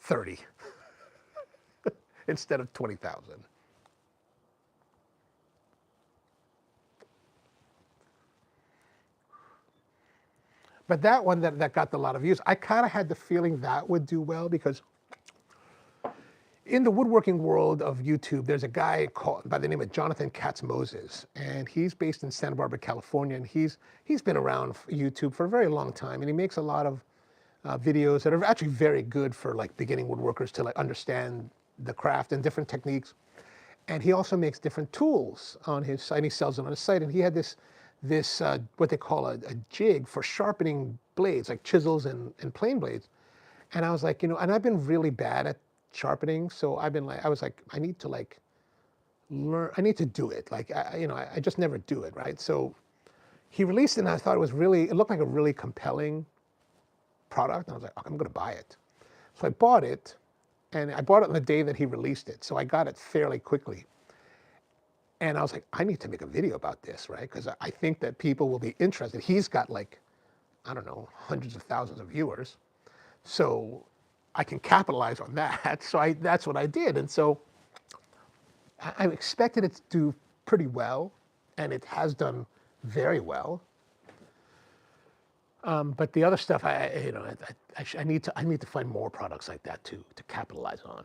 30 instead of 20,000. But that one that got a lot of views, I kind of had the feeling that would do well because in the woodworking world of YouTube, there's a guy called by the name of Jonathan Katz-Moses, and he's based in Santa Barbara, California, and he's been around YouTube for a very long time, and he makes a lot of videos that are actually very good for like beginning woodworkers to like understand the craft and different techniques. And he also makes different tools on his site. And he sells them on his site. And he had this what they call a jig for sharpening blades, like chisels and plane blades. And I was like, and I've been really bad at sharpening, so I was like, I need to like learn. I need to do it. Like, I just never do it, right? So he released it, and I thought it looked like a really compelling product. And I was like, I'm going to buy it. So I bought it, and I bought it on the day that he released it. So I got it fairly quickly. And I was like, I need to make a video about this, right? Because I think that people will be interested. He's got like, I don't know, hundreds of thousands of viewers. So I can capitalize on that. So that's what I did. And so I expected it to do pretty well, and it has done very well. But the other stuff, I need to find more products like that to capitalize on.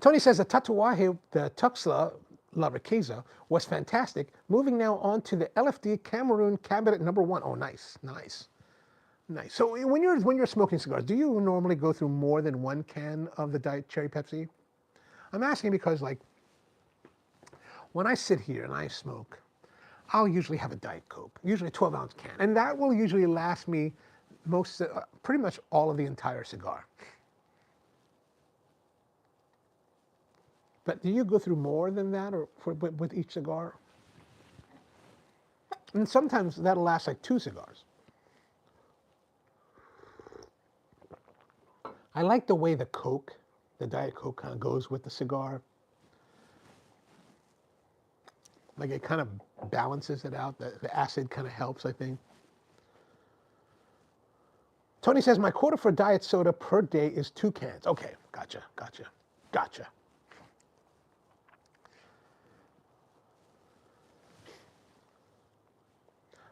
Tony says the Tatuaje, the Tuxla La Riqueza was fantastic. Moving now on to the LFD Cameroon Cabinet #1. Oh, nice, nice, nice. So when you're smoking cigars, do you normally go through more than one can of the Diet Cherry Pepsi? I'm asking because like when I sit here and I smoke, I'll usually have a Diet Coke, usually a 12-ounce can, and that will usually last me pretty much all of the entire cigar. But do you go through more than that, or with each cigar? And sometimes that'll last like 2 cigars. I like the way the Diet Coke kind of goes with the cigar. Like it kind of balances it out. The acid kind of helps, I think. Tony says, my quota for diet soda per day is 2 cans. Okay, gotcha.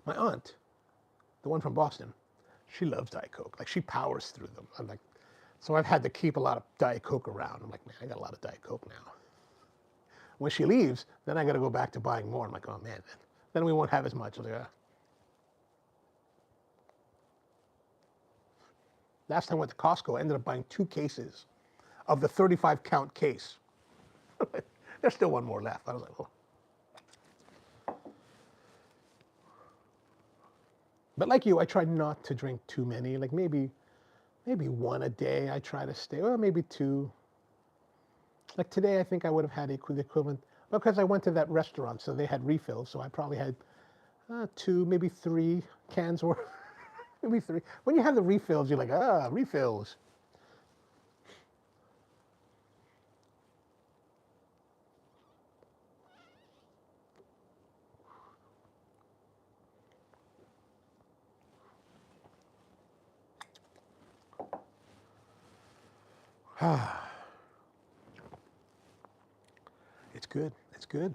My aunt the one from Boston, she loves Diet Coke. Like she powers through them. I'm like, so I've had to keep a lot of Diet Coke around. I'm like, man, I got a lot of Diet Coke now. When she leaves, then I got to go back to buying more. I'm like, oh man, then we won't have as much. I was like, Last time I went to Costco, I ended up buying 2 cases of the 35 count case. There's still one more left. I was like, oh. But like you, I try not to drink too many. Like maybe one a day. I try to stay, or maybe 2. Like today, I think I would have had the equivalent because I went to that restaurant, so they had refills. So I probably had 2, maybe 3 cans, or maybe 3. When you have the refills, you're like, refills. It's good. It's good.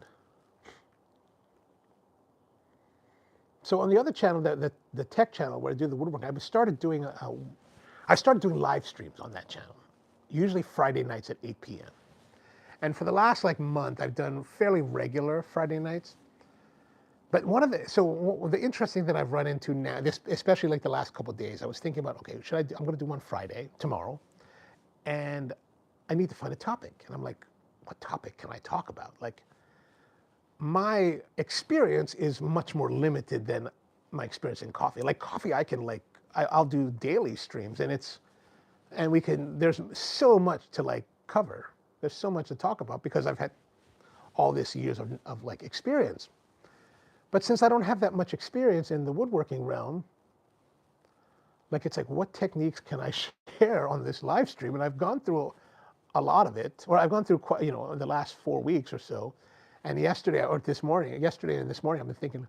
So on the other channel, the tech channel where I do the woodworking, I started doing live streams on that channel, usually Friday nights at 8 p.m. And for the last like month, I've done fairly regular Friday nights. But the interesting that I've run into now, especially like the last couple of days, I was thinking about, okay, I'm going to do one Friday tomorrow, and I need to find a topic. And I'm like, what topic can I talk about? Like, my experience is much more limited than my experience in coffee. Like coffee, I'll do daily streams, there's so much to like cover. There's so much to talk about because I've had all this years of like experience. But since I don't have that much experience in the woodworking realm, like it's like, what techniques can I share on this live stream? And I've gone through a lot of it, or I've gone through quite, in the last 4 weeks or so. And yesterday and this morning, I've been thinking,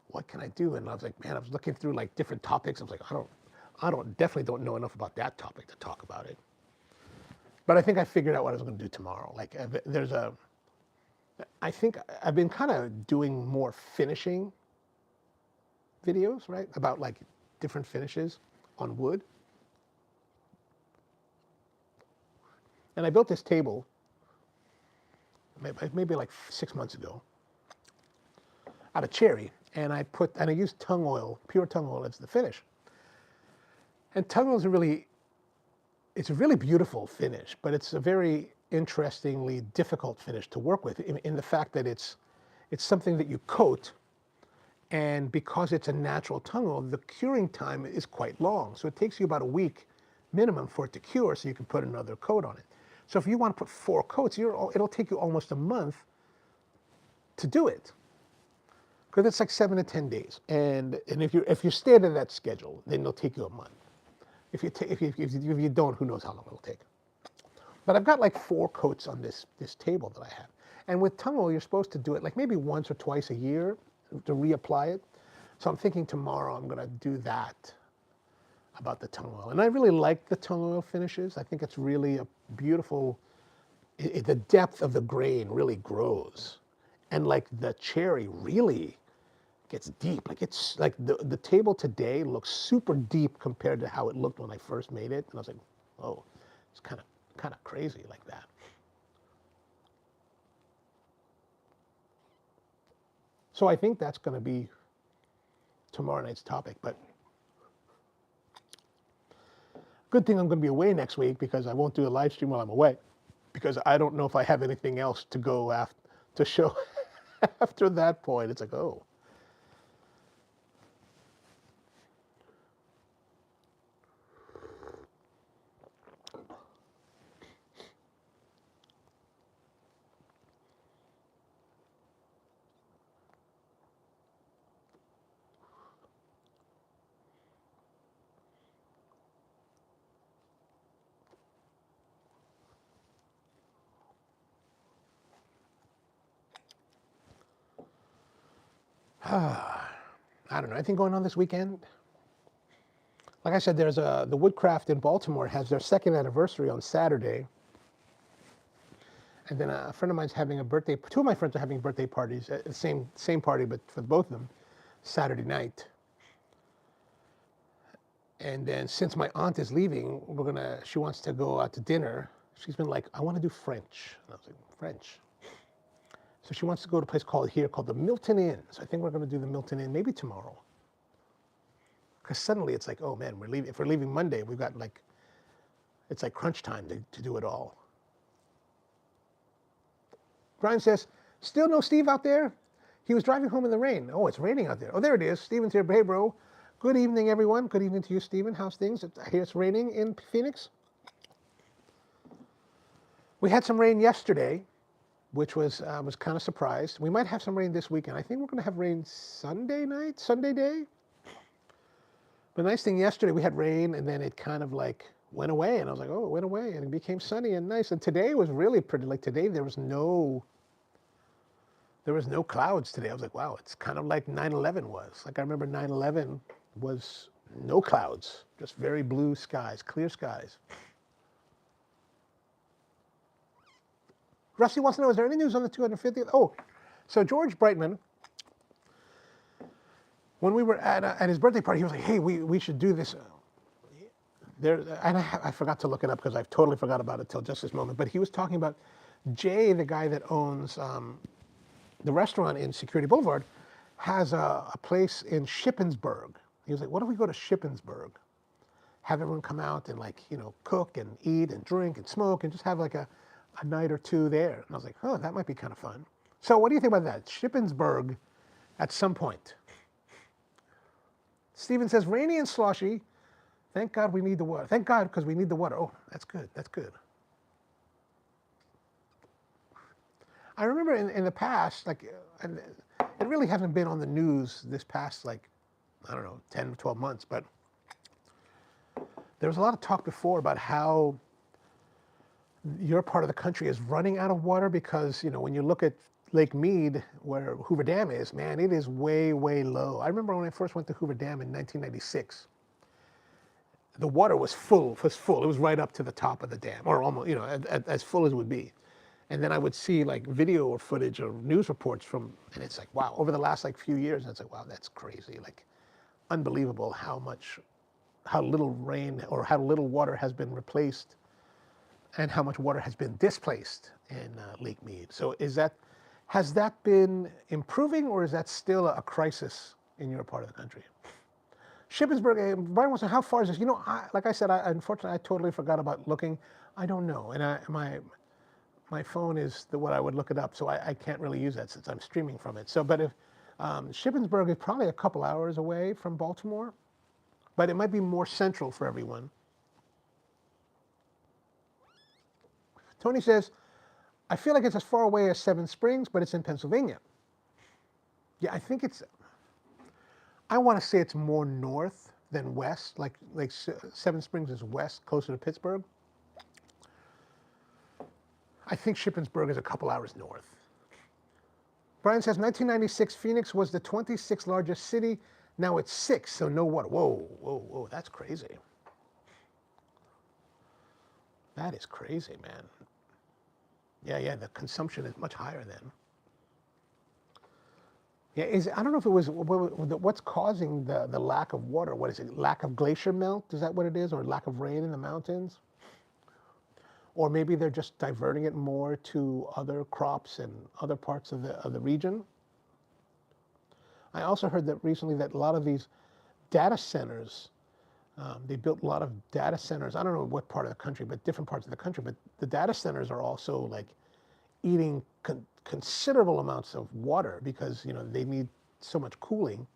what can I do? And I was like, man, I was looking through like different topics. I was like, definitely don't know enough about that topic to talk about it. But I think I figured out what I was going to do tomorrow. Like I think I've been kind of doing more finishing videos, right? About like different finishes on wood. And I built this table maybe like 6 months ago out of cherry. And I used tung oil, pure tung oil as the finish. And tung oil it's a really beautiful finish, but it's a very interestingly difficult finish to work with in the fact that it's something that you coat, and because it's a natural tung oil, the curing time is quite long. So it takes you about a week minimum for it to cure, so you can put another coat on it. So if you want to put 4 coats, it'll take you almost a month to do it, because it's like 7 to 10 days. And if you stay to that schedule, then it'll take you a month. If you don't, who knows how long it'll take. But I've got like 4 coats on this table that I have. And with tung oil, you're supposed to do it like maybe once or twice a year to reapply it. So I'm thinking tomorrow I'm going to do that about the tung oil. And I really like the tung oil finishes. I think it's really a beautiful, the depth of the grain really grows. And like the cherry really gets deep. Like it's like the table today looks super deep compared to how it looked when I first made it. And I was like, oh, it's kind of crazy like that. So I think that's going to be tomorrow night's topic. But good thing I'm going to be away next week, because I won't do a live stream while I'm away, because I don't know if I have anything else to go to show after that point. It's like, oh. I don't know, anything going on this weekend? Like I said, there's the Woodcraft in Baltimore has their 2nd anniversary on Saturday. And then a friend of mine's having a birthday. 2 of my friends are having birthday parties at the same party, but for both of them, Saturday night. And then since my aunt is leaving, she wants to go out to dinner. She's been like, I want to do French. And I was like, French. So she wants to go to a place called the Milton Inn. So I think we're going to do the Milton Inn maybe tomorrow. Because suddenly it's like, oh man, if we're leaving Monday, we've got like, it's like crunch time to do it all. Brian says, still no Steve out there? He was driving home in the rain. Oh, it's raining out there. Oh, there it is. Steven's here. Hey, bro. Good evening, everyone. Good evening to you, Steven. How's things? I hear it's raining in Phoenix. We had some rain yesterday, which was kind of surprised. We might have some rain this weekend. I think we're going to have rain Sunday day. The nice thing yesterday, we had rain, and then it kind of like went away, and I was like, oh, it went away, and it became sunny and nice. And today was really pretty. Like today, there was no clouds today. I was like, wow, it's kind of like 9/11 was. Like I remember 9/11 was no clouds, just very blue skies, clear skies. Rusty wants to know, is there any news on the 250th? Oh, so George Brightman, when we were at his birthday party, he was like, hey, we should do this. And I forgot to look it up because I've totally forgot about it till just this moment. But he was talking about Jay, the guy that owns the restaurant in Security Boulevard, has a place in Shippensburg. He was like, what if we go to Shippensburg? Have everyone come out and like, cook and eat and drink and smoke and just have like a night or two there. And I was like, oh, that might be kind of fun. So what do you think about that? Shippensburg at some point. Steven says, rainy and sloshy. Thank God we need the water. Thank God, because we need the water. Oh, that's good. That's good. I remember in the past, like, it really hasn't been on the news this past, like, I don't know, 10 or 12 months, but there was a lot of talk before about how your part of the country is running out of water because, when you look at Lake Mead, where Hoover Dam is, man, it is way, way low. I remember when I first went to Hoover Dam in 1996, the water was full. It was right up to the top of the dam, or almost, as full as it would be. And then I would see like video or footage or news reports and it's like, wow, over the last like few years, and it's like, wow, that's crazy. Like, unbelievable how little rain or how little water has been replaced and how much water has been displaced in Lake Mead. So has that been improving, or is that still a crisis in your part of the country? Shippensburg, Brian wants to know, how far is this? Like I said, unfortunately, I totally forgot about looking. I don't know. And my phone is what I would look it up, so I can't really use that since I'm streaming from it. So, but if Shippensburg is probably a couple hours away from Baltimore, but it might be more central for everyone. Tony says, I feel like it's as far away as Seven Springs, but it's in Pennsylvania. Yeah, I want to say it's more north than west, like Seven Springs is west, closer to Pittsburgh. I think Shippensburg is a couple hours north. Brian says, 1996, Phoenix was the 26th largest city. Now it's 6, so no water. Whoa, that's crazy. That is crazy, man. Yeah, the consumption is much higher then. Yeah, I don't know if it was, what's causing the lack of water? What is it, lack of glacier melt? Is that what it is? Or lack of rain in the mountains? Or maybe they're just diverting it more to other crops and other parts of the region. I also heard that recently that a lot of these data centers, they built a lot of data centers. I don't know what part of the country, but different parts of the country. But the data centers are also like eating considerable amounts of water because they need so much cooling.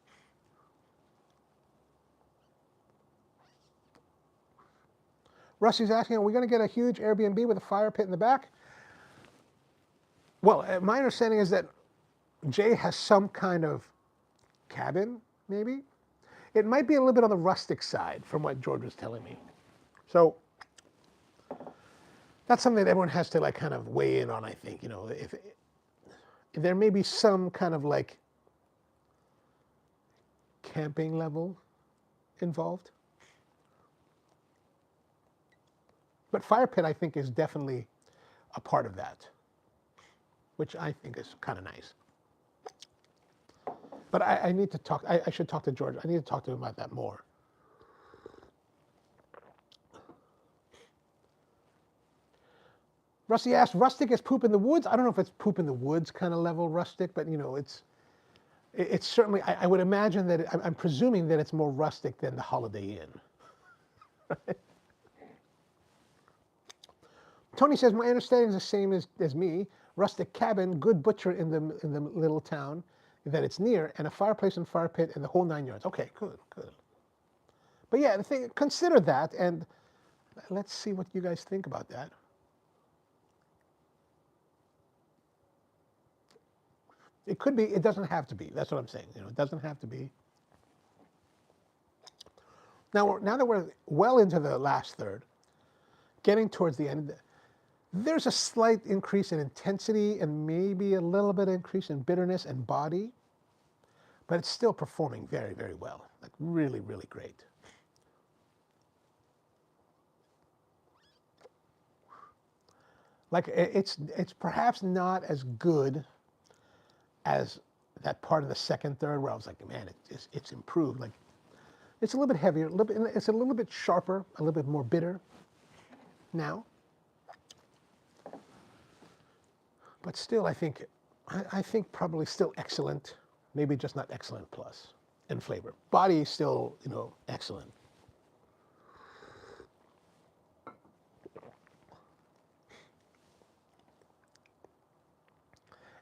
Rusty's asking, are we going to get a huge Airbnb with a fire pit in the back? Well, my understanding is that Jay has some kind of cabin, maybe. It might be a little bit on the rustic side from what George was telling me. So that's something that everyone has to like kind of weigh in on, I think. If there may be some kind of like camping level involved. But fire pit, I think, is definitely a part of that, which I think is kind of nice. But I need to talk, I should talk to George. I need to talk to him about that more. Rusty asked, rustic is poop in the woods? I don't know if it's poop in the woods kind of level rustic, but you know, it's certainly, I would imagine that, I'm presuming that it's more rustic than the Holiday Inn. Tony says, my understanding is the same as me. Rustic cabin, good butcher in the little town that it's near, and a fireplace and fire pit and the whole 9 yards. Okay, good, good. But yeah, consider that, and let's see what you guys think about that. It could be, it doesn't have to be. That's what I'm saying. You know, it doesn't have to be. Now that we're well into the last third, getting towards the end, there's a slight increase in intensity and maybe a little bit of increase in bitterness and body, but it's still performing very, very well. Like really, really great. Like it's perhaps not as good as that part of the second third where I was like, man, it's improved. Like it's a little bit heavier, it's a little bit sharper, a little bit more bitter now. But still, I think probably still excellent, maybe just not excellent plus in flavor. Body is still, you know, excellent.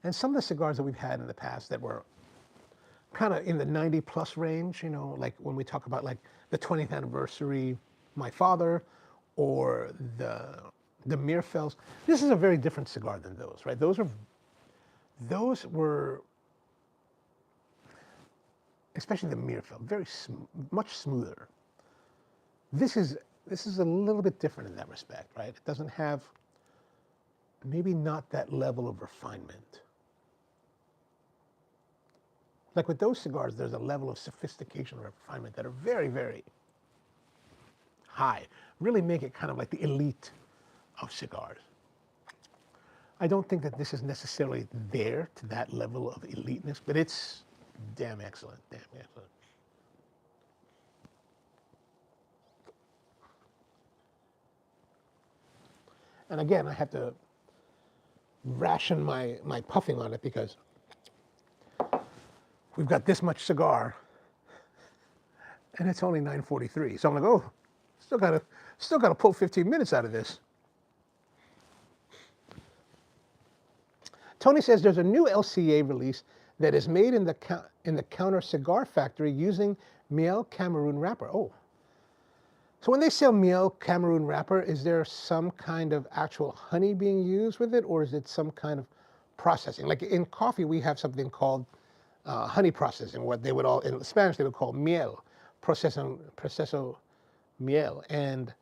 And some of the cigars that we've had in the past that were kind of in the 90 plus range, you know, like when we talk about like the 20th anniversary, My Father, or the Meerfels. This is a very different cigar than those, right? Those were, especially the Meerfel, much smoother. This is a little bit different in that respect, right? It doesn't have, maybe not that level of refinement. Like with those cigars, there's a level of sophistication and refinement that are very, very high. Really make it kind of like the elite of cigars. I don't think that this is necessarily there to that level of eliteness, but it's damn excellent, damn excellent. And again, I have to ration my puffing on it because we've got this much cigar and it's only 9:43. So I'm like, oh, still gotta pull 15 minutes out of this. Tony says there's a new LCA release that is made in the counter cigar factory using Miel Cameroon wrapper. Oh. So when they sell Miel Cameroon wrapper, is there some kind of actual honey being used with it, or is it some kind of processing? Like in coffee, we have something called honey processing, what they would all, in Spanish, they would call miel, proceso miel. And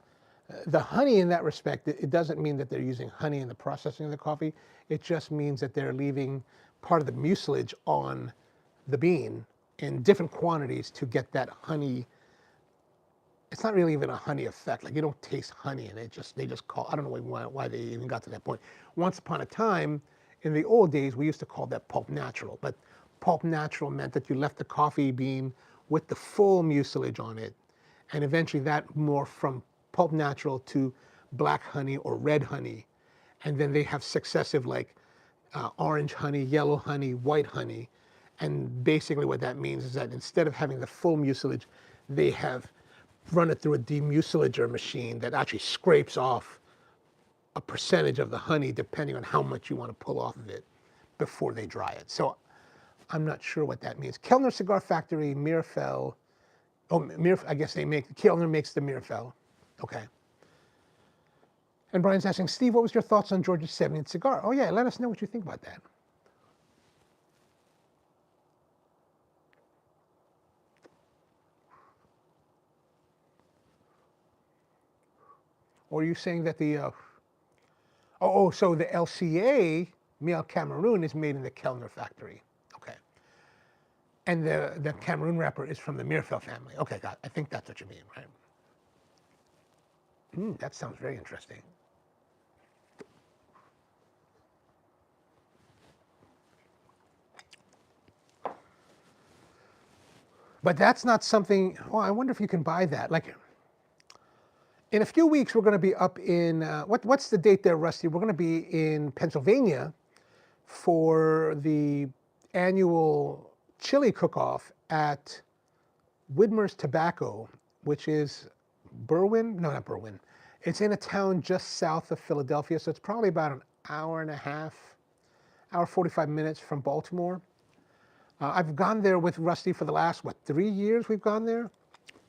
the honey in that respect, it doesn't mean that they're using honey in the processing of the coffee. It just means that they're leaving part of the mucilage on the bean in different quantities to get that honey. It's not really even a honey effect. Like you don't taste honey and they just call, I don't know why they even got to that point. Once upon a time, in the old days, we used to call that pulp natural, but pulp natural meant that you left the coffee bean with the full mucilage on it. And eventually that morphed from pulp natural to black honey or red honey. And then they have successive like orange honey, yellow honey, white honey. And basically what that means is that instead of having the full mucilage, they have run it through a demucilager machine that actually scrapes off a percentage of the honey depending on how much you want to pull off of it before they dry it. So I'm not sure what that means. Kellner Cigar Factory, Meerfel. Oh, I guess Kellner makes the Meerfel. Okay. And Brian's asking, Steve, what was your thoughts on George's 70th cigar? Oh yeah, let us know what you think about that. Or are you saying that so the LCA, Miel Cameroon, is made in the Kellner factory. Okay. And the Cameroon wrapper is from the Meerfel family. Okay, got it. I think that's what you mean, right? That sounds very interesting. But that's not something, I wonder if you can buy that. Like, In a few weeks, we're going to be up in, what's the date there, Rusty? We're going to be in Pennsylvania for the annual chili cook-off at Widmer's Tobacco, which is Berwyn? No, not Berwyn. It's in a town just south of Philadelphia, so it's probably about an hour and a half, hour 45 minutes from Baltimore. I've gone there with Rusty for the last, 3 years we've gone there,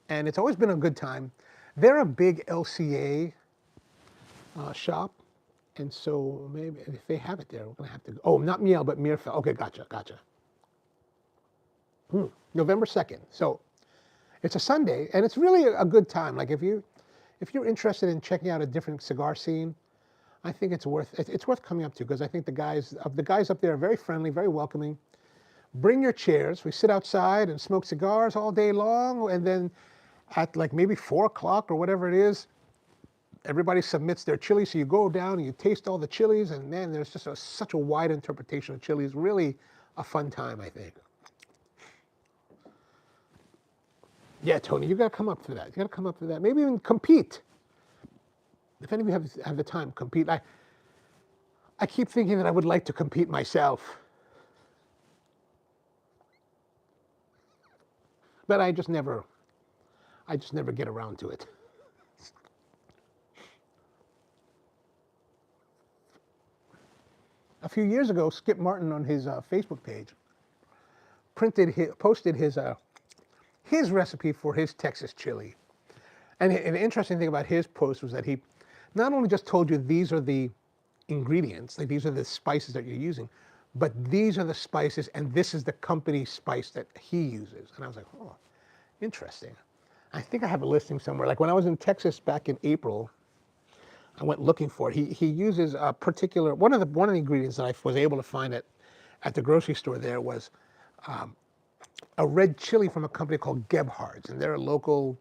and it's always been a good time. They're a big LCA shop, and so maybe if they have it there, we're going to have to go. Oh, not Miel, but Meerfeld. Okay, gotcha. November 2nd. So it's a Sunday, and it's really a good time. Like if you're interested in checking out a different cigar scene, I think it's worth coming up to, because I think the guys up there are very friendly, very welcoming. Bring your chairs. We sit outside and smoke cigars all day long, and then at like maybe 4 o'clock or whatever it is, everybody submits their chili. So you go down and you taste all the chilies, and man, there's just such a wide interpretation of chilies. Really a fun time, I think. Yeah, Tony, you got to come up for that. You got to come up for that. Maybe even compete. If any of you have the time, compete. I keep thinking that I would like to compete myself, but I just never get around to it. A few years ago, Skip Martin on his Facebook page posted his recipe for his Texas chili. And an interesting thing about his post was that he not only just told you these are the ingredients, like these are the spices that you're using, but these are the spices and this is the company spice that he uses. And I was like, oh, interesting. I think I have a listing somewhere. Like when I was in Texas back in April, I went looking for it. He uses a particular, one of the ingredients that I was able to find at the grocery store there was a red chili from a company called Gebhard's, and they're a local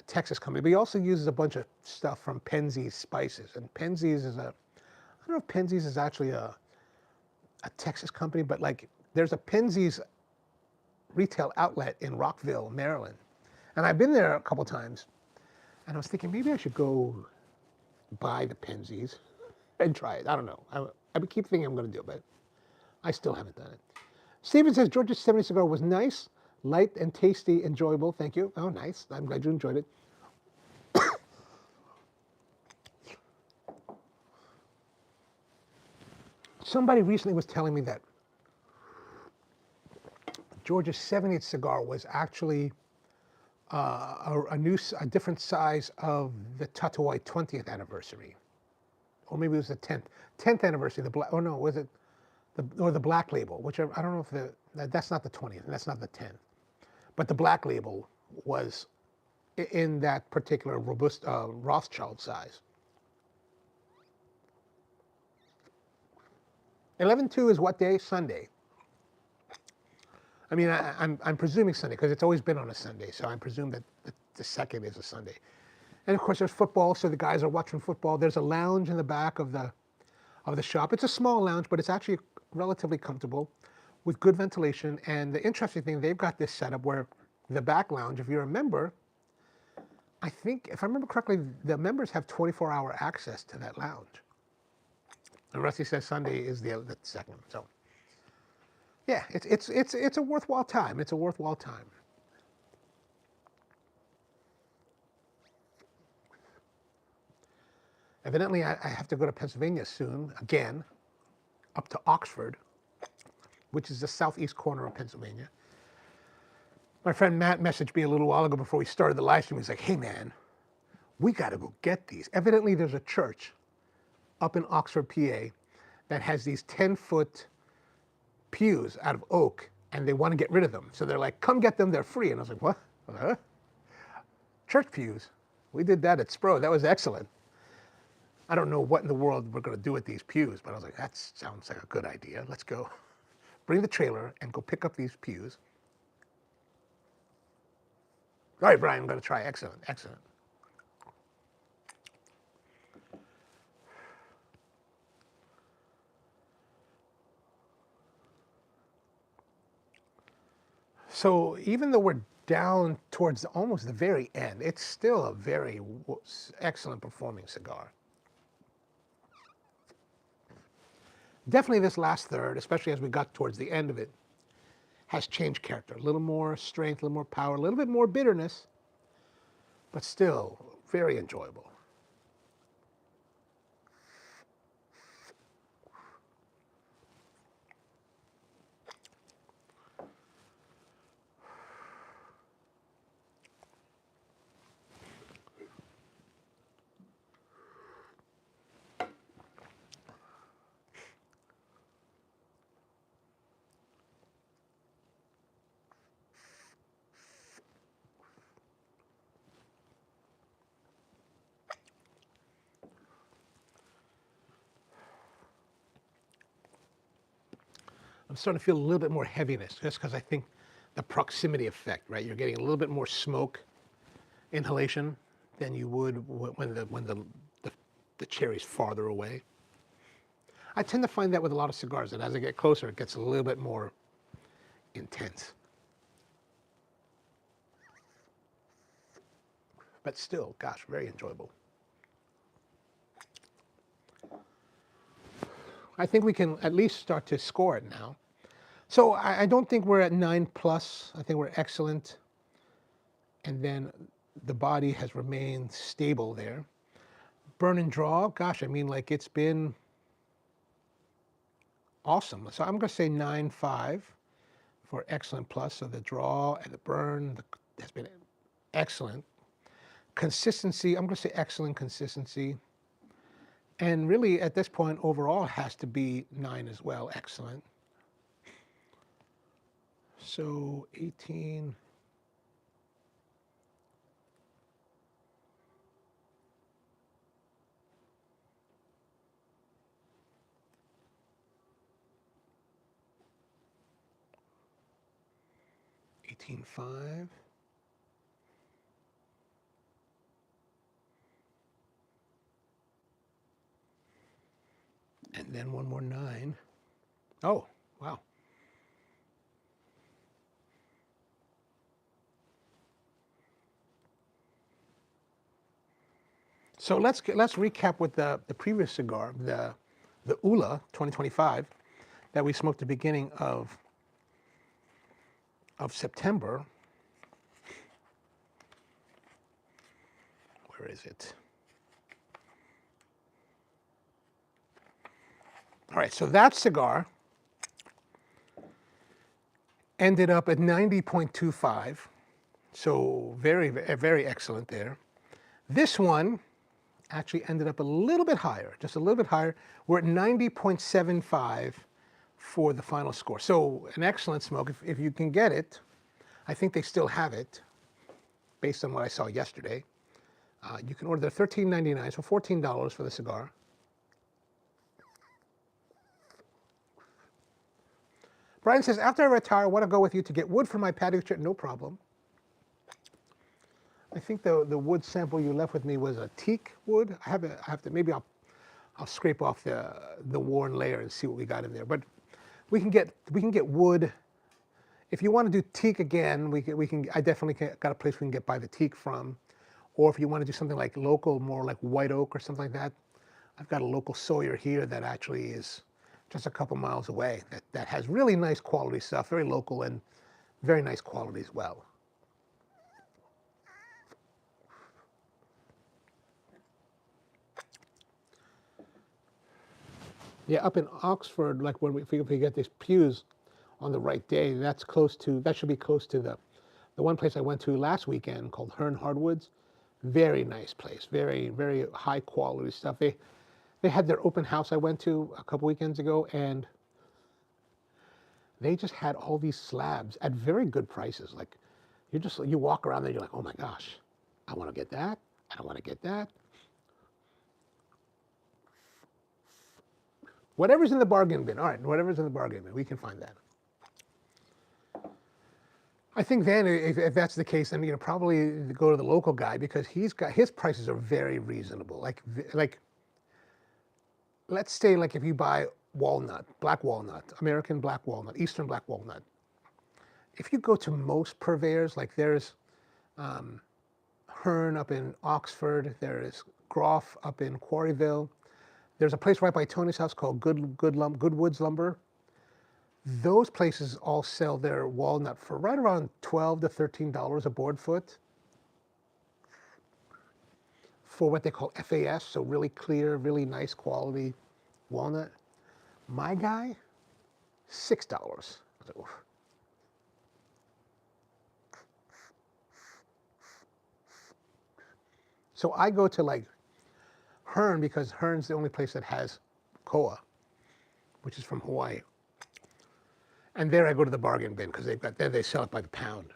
Texas company. But he also uses a bunch of stuff from Penzeys Spices, and Penzeys is I don't know if Penzeys is actually a Texas company, but like there's a Penzeys retail outlet in Rockville, Maryland, and I've been there a couple times, and I was thinking maybe I should go buy the Penzeys and try it. I don't know. I would keep thinking I'm going to do it, but I still haven't done it. Steven says, George's 70 cigar was nice, light and tasty, enjoyable. Thank you. Oh, nice. I'm glad you enjoyed it. Somebody recently was telling me that George's 70th cigar was actually a different size of the Tatuai 20th anniversary. Or maybe it was the 10th anniversary. Was it the Black Label, whichever. I don't know if that's not the 20th, and that's not the 10th. But the Black Label was in that particular robust Rothschild size. 11/2 is what day? Sunday. I mean, I'm presuming Sunday because it's always been on a Sunday, so I presume that the 2nd is a Sunday. And of course, there's football, so the guys are watching football. There's a lounge in the back of the shop. It's a small lounge, but it's actually relatively comfortable with good ventilation. And the interesting thing, they've got this setup where the back lounge, if you're a member, I think, if I remember correctly, the members have 24-hour access to that lounge. And Rusty says Sunday is the 2nd. So, yeah, it's a worthwhile time. It's a worthwhile time. Evidently, I have to go to Pennsylvania soon, again, up to Oxford, which is the southeast corner of Pennsylvania. My friend Matt messaged me a little while ago before we started the live stream. He's like, hey, man, we got to go get these. Evidently, there's a church up in Oxford, PA, that has these 10-foot pews out of oak, and they want to get rid of them. So they're like, come get them, they're free. And I was like, what? Huh? Church pews. We did that at Spro. That was excellent. I don't know what in the world we're going to do with these pews, but I was like, that sounds like a good idea. Let's go. Bring the trailer and go pick up these pews. All right, Brian, I'm going to try. Excellent, excellent. So even though we're down towards almost the very end. It's still a very excellent performing cigar. Definitely this last third, especially as we got towards the end of it, has changed character. A little more strength, a little more power, a little bit more bitterness, but still very enjoyable. I'm starting to feel a little bit more heaviness just because I think the proximity effect, right? You're getting a little bit more smoke inhalation than you would when the cherry's farther away. I tend to find that with a lot of cigars, that as I get closer, it gets a little bit more intense. But still, gosh, very enjoyable. I think we can at least start to score it now. So I don't think we're at 9 plus. I think we're excellent. And then the body has remained stable there. Burn and draw, gosh, I mean, like it's been awesome. So I'm going to say 9.5 for excellent plus. So the draw and the burn has been excellent. Consistency, I'm going to say excellent consistency. And really, at this point, overall, has to be 9 as well. Excellent. So 18. $18.5. And then one more 9. Oh, wow. So let's recap with the previous cigar, the Ula 2025 that we smoked at the beginning of September. Where is it? All right, so that cigar ended up at 90.25, so very, very excellent there. This one actually ended up a little bit higher, just a little bit higher. We're at 90.75 for the final score. So an excellent smoke, if you can get it. I think they still have it, based on what I saw yesterday. You can order the $13.99, so $14 for the cigar. Brian says, after I retire, I want to go with you to get wood for my patio chair. No problem. I think the wood sample you left with me was a teak wood. I have to maybe I'll scrape off the worn layer and see what we got in there. But we can get wood. If you want to do teak again, I definitely got a place we can buy the teak from. Or if you want to do something like local, more like white oak or something like that, I've got a local sawyer here that actually is just a couple miles away that has really nice quality stuff, very local and very nice quality as well. Yeah, up in Oxford, like if we get these pews on the right day, that should be close to the one place I went to last weekend called Hearn Hardwoods. Very nice place, very, very high quality stuff. They had their open house I went to a couple weekends ago, and they just had all these slabs at very good prices. Like you walk around there, you're like, oh my gosh, I want to get that. I don't want to get that. Whatever's in the bargain bin. All right, whatever's in the bargain bin, we can find that. I think then, if that's the case, then probably go to the local guy because his prices are very reasonable. Like, let's say like if you buy walnut, black walnut, American black walnut, Eastern black walnut, if you go to most purveyors, like there's Hearn up in Oxford, there is Groff up in Quarryville. There's a place right by Tony's house called Goodwoods Lumber. Those places all sell their walnut for right around $12 to $13 a board foot for what they call FAS, so really clear, really nice quality walnut. My guy, $6. So I go to like Hearn because Hearn's the only place that has koa, which is from Hawaii. And there I go to the bargain bin because there they sell it by the pound.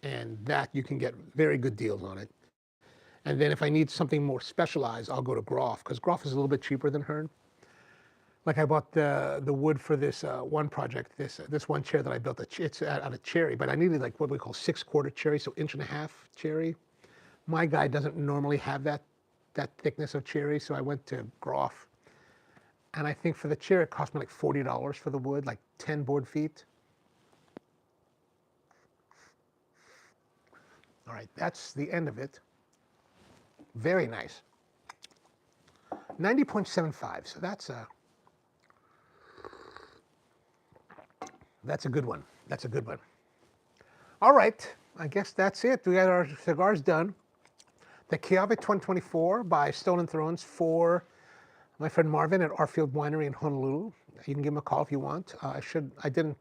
And that you can get very good deals on it. And then if I need something more specialized, I'll go to Groff because Groff is a little bit cheaper than Hearn. Like I bought the wood for this one project, this one chair that I built. It's out of cherry, but I needed like what we call 6/4 cherry, so 1.5 inch cherry. My guy doesn't normally have that thickness of cherry, so I went to Groff. And I think for the chair, it cost me like $40 for the wood, like 10 board feet. All right, that's the end of it. Very nice. 90.75, so that's a good one. That's a good one. All right, I guess that's it. We got our cigars done. The Kiawe 2024 by Stolen Thrones for my friend Marvin at Arfield Winery in Honolulu. You can give him a call if you want. I didn't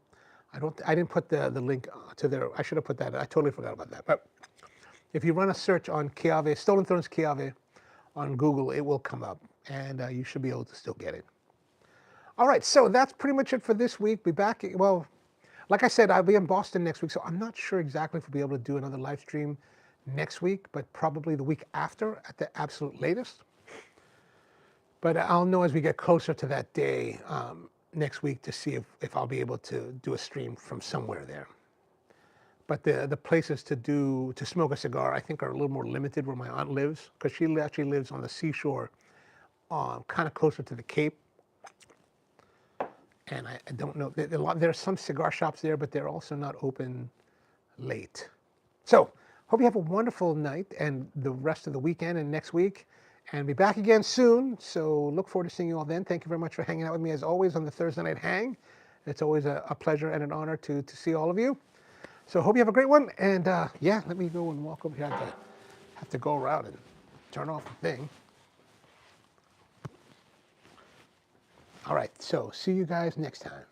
put the link to their. I should have put that. I totally forgot about that. But if you run a search on Kiawe, Stolen Thrones Kiawe on Google, it will come up, and you should be able to still get it. All right, so that's pretty much it for this week. Be back. Well, like I said, I'll be in Boston next week, so I'm not sure exactly if we'll be able to do another live stream next week, but probably the week after at the absolute latest. But I'll know as we get closer to that day next week to see if I'll be able to do a stream from somewhere there. But the places to smoke a cigar, I think, are a little more limited where my aunt lives, because she actually lives on the seashore, kind of closer to the Cape. And I don't know, there's some cigar shops there, but they're also not open late. So, hope you have a wonderful night and the rest of the weekend and next week. And be back again soon. So look forward to seeing you all then. Thank you very much for hanging out with me as always on the Thursday Night Hang. It's always a pleasure and an honor to see all of you. So hope you have a great one. And yeah, let me go and walk over here. I have to go around and turn off the thing. All right, so see you guys next time.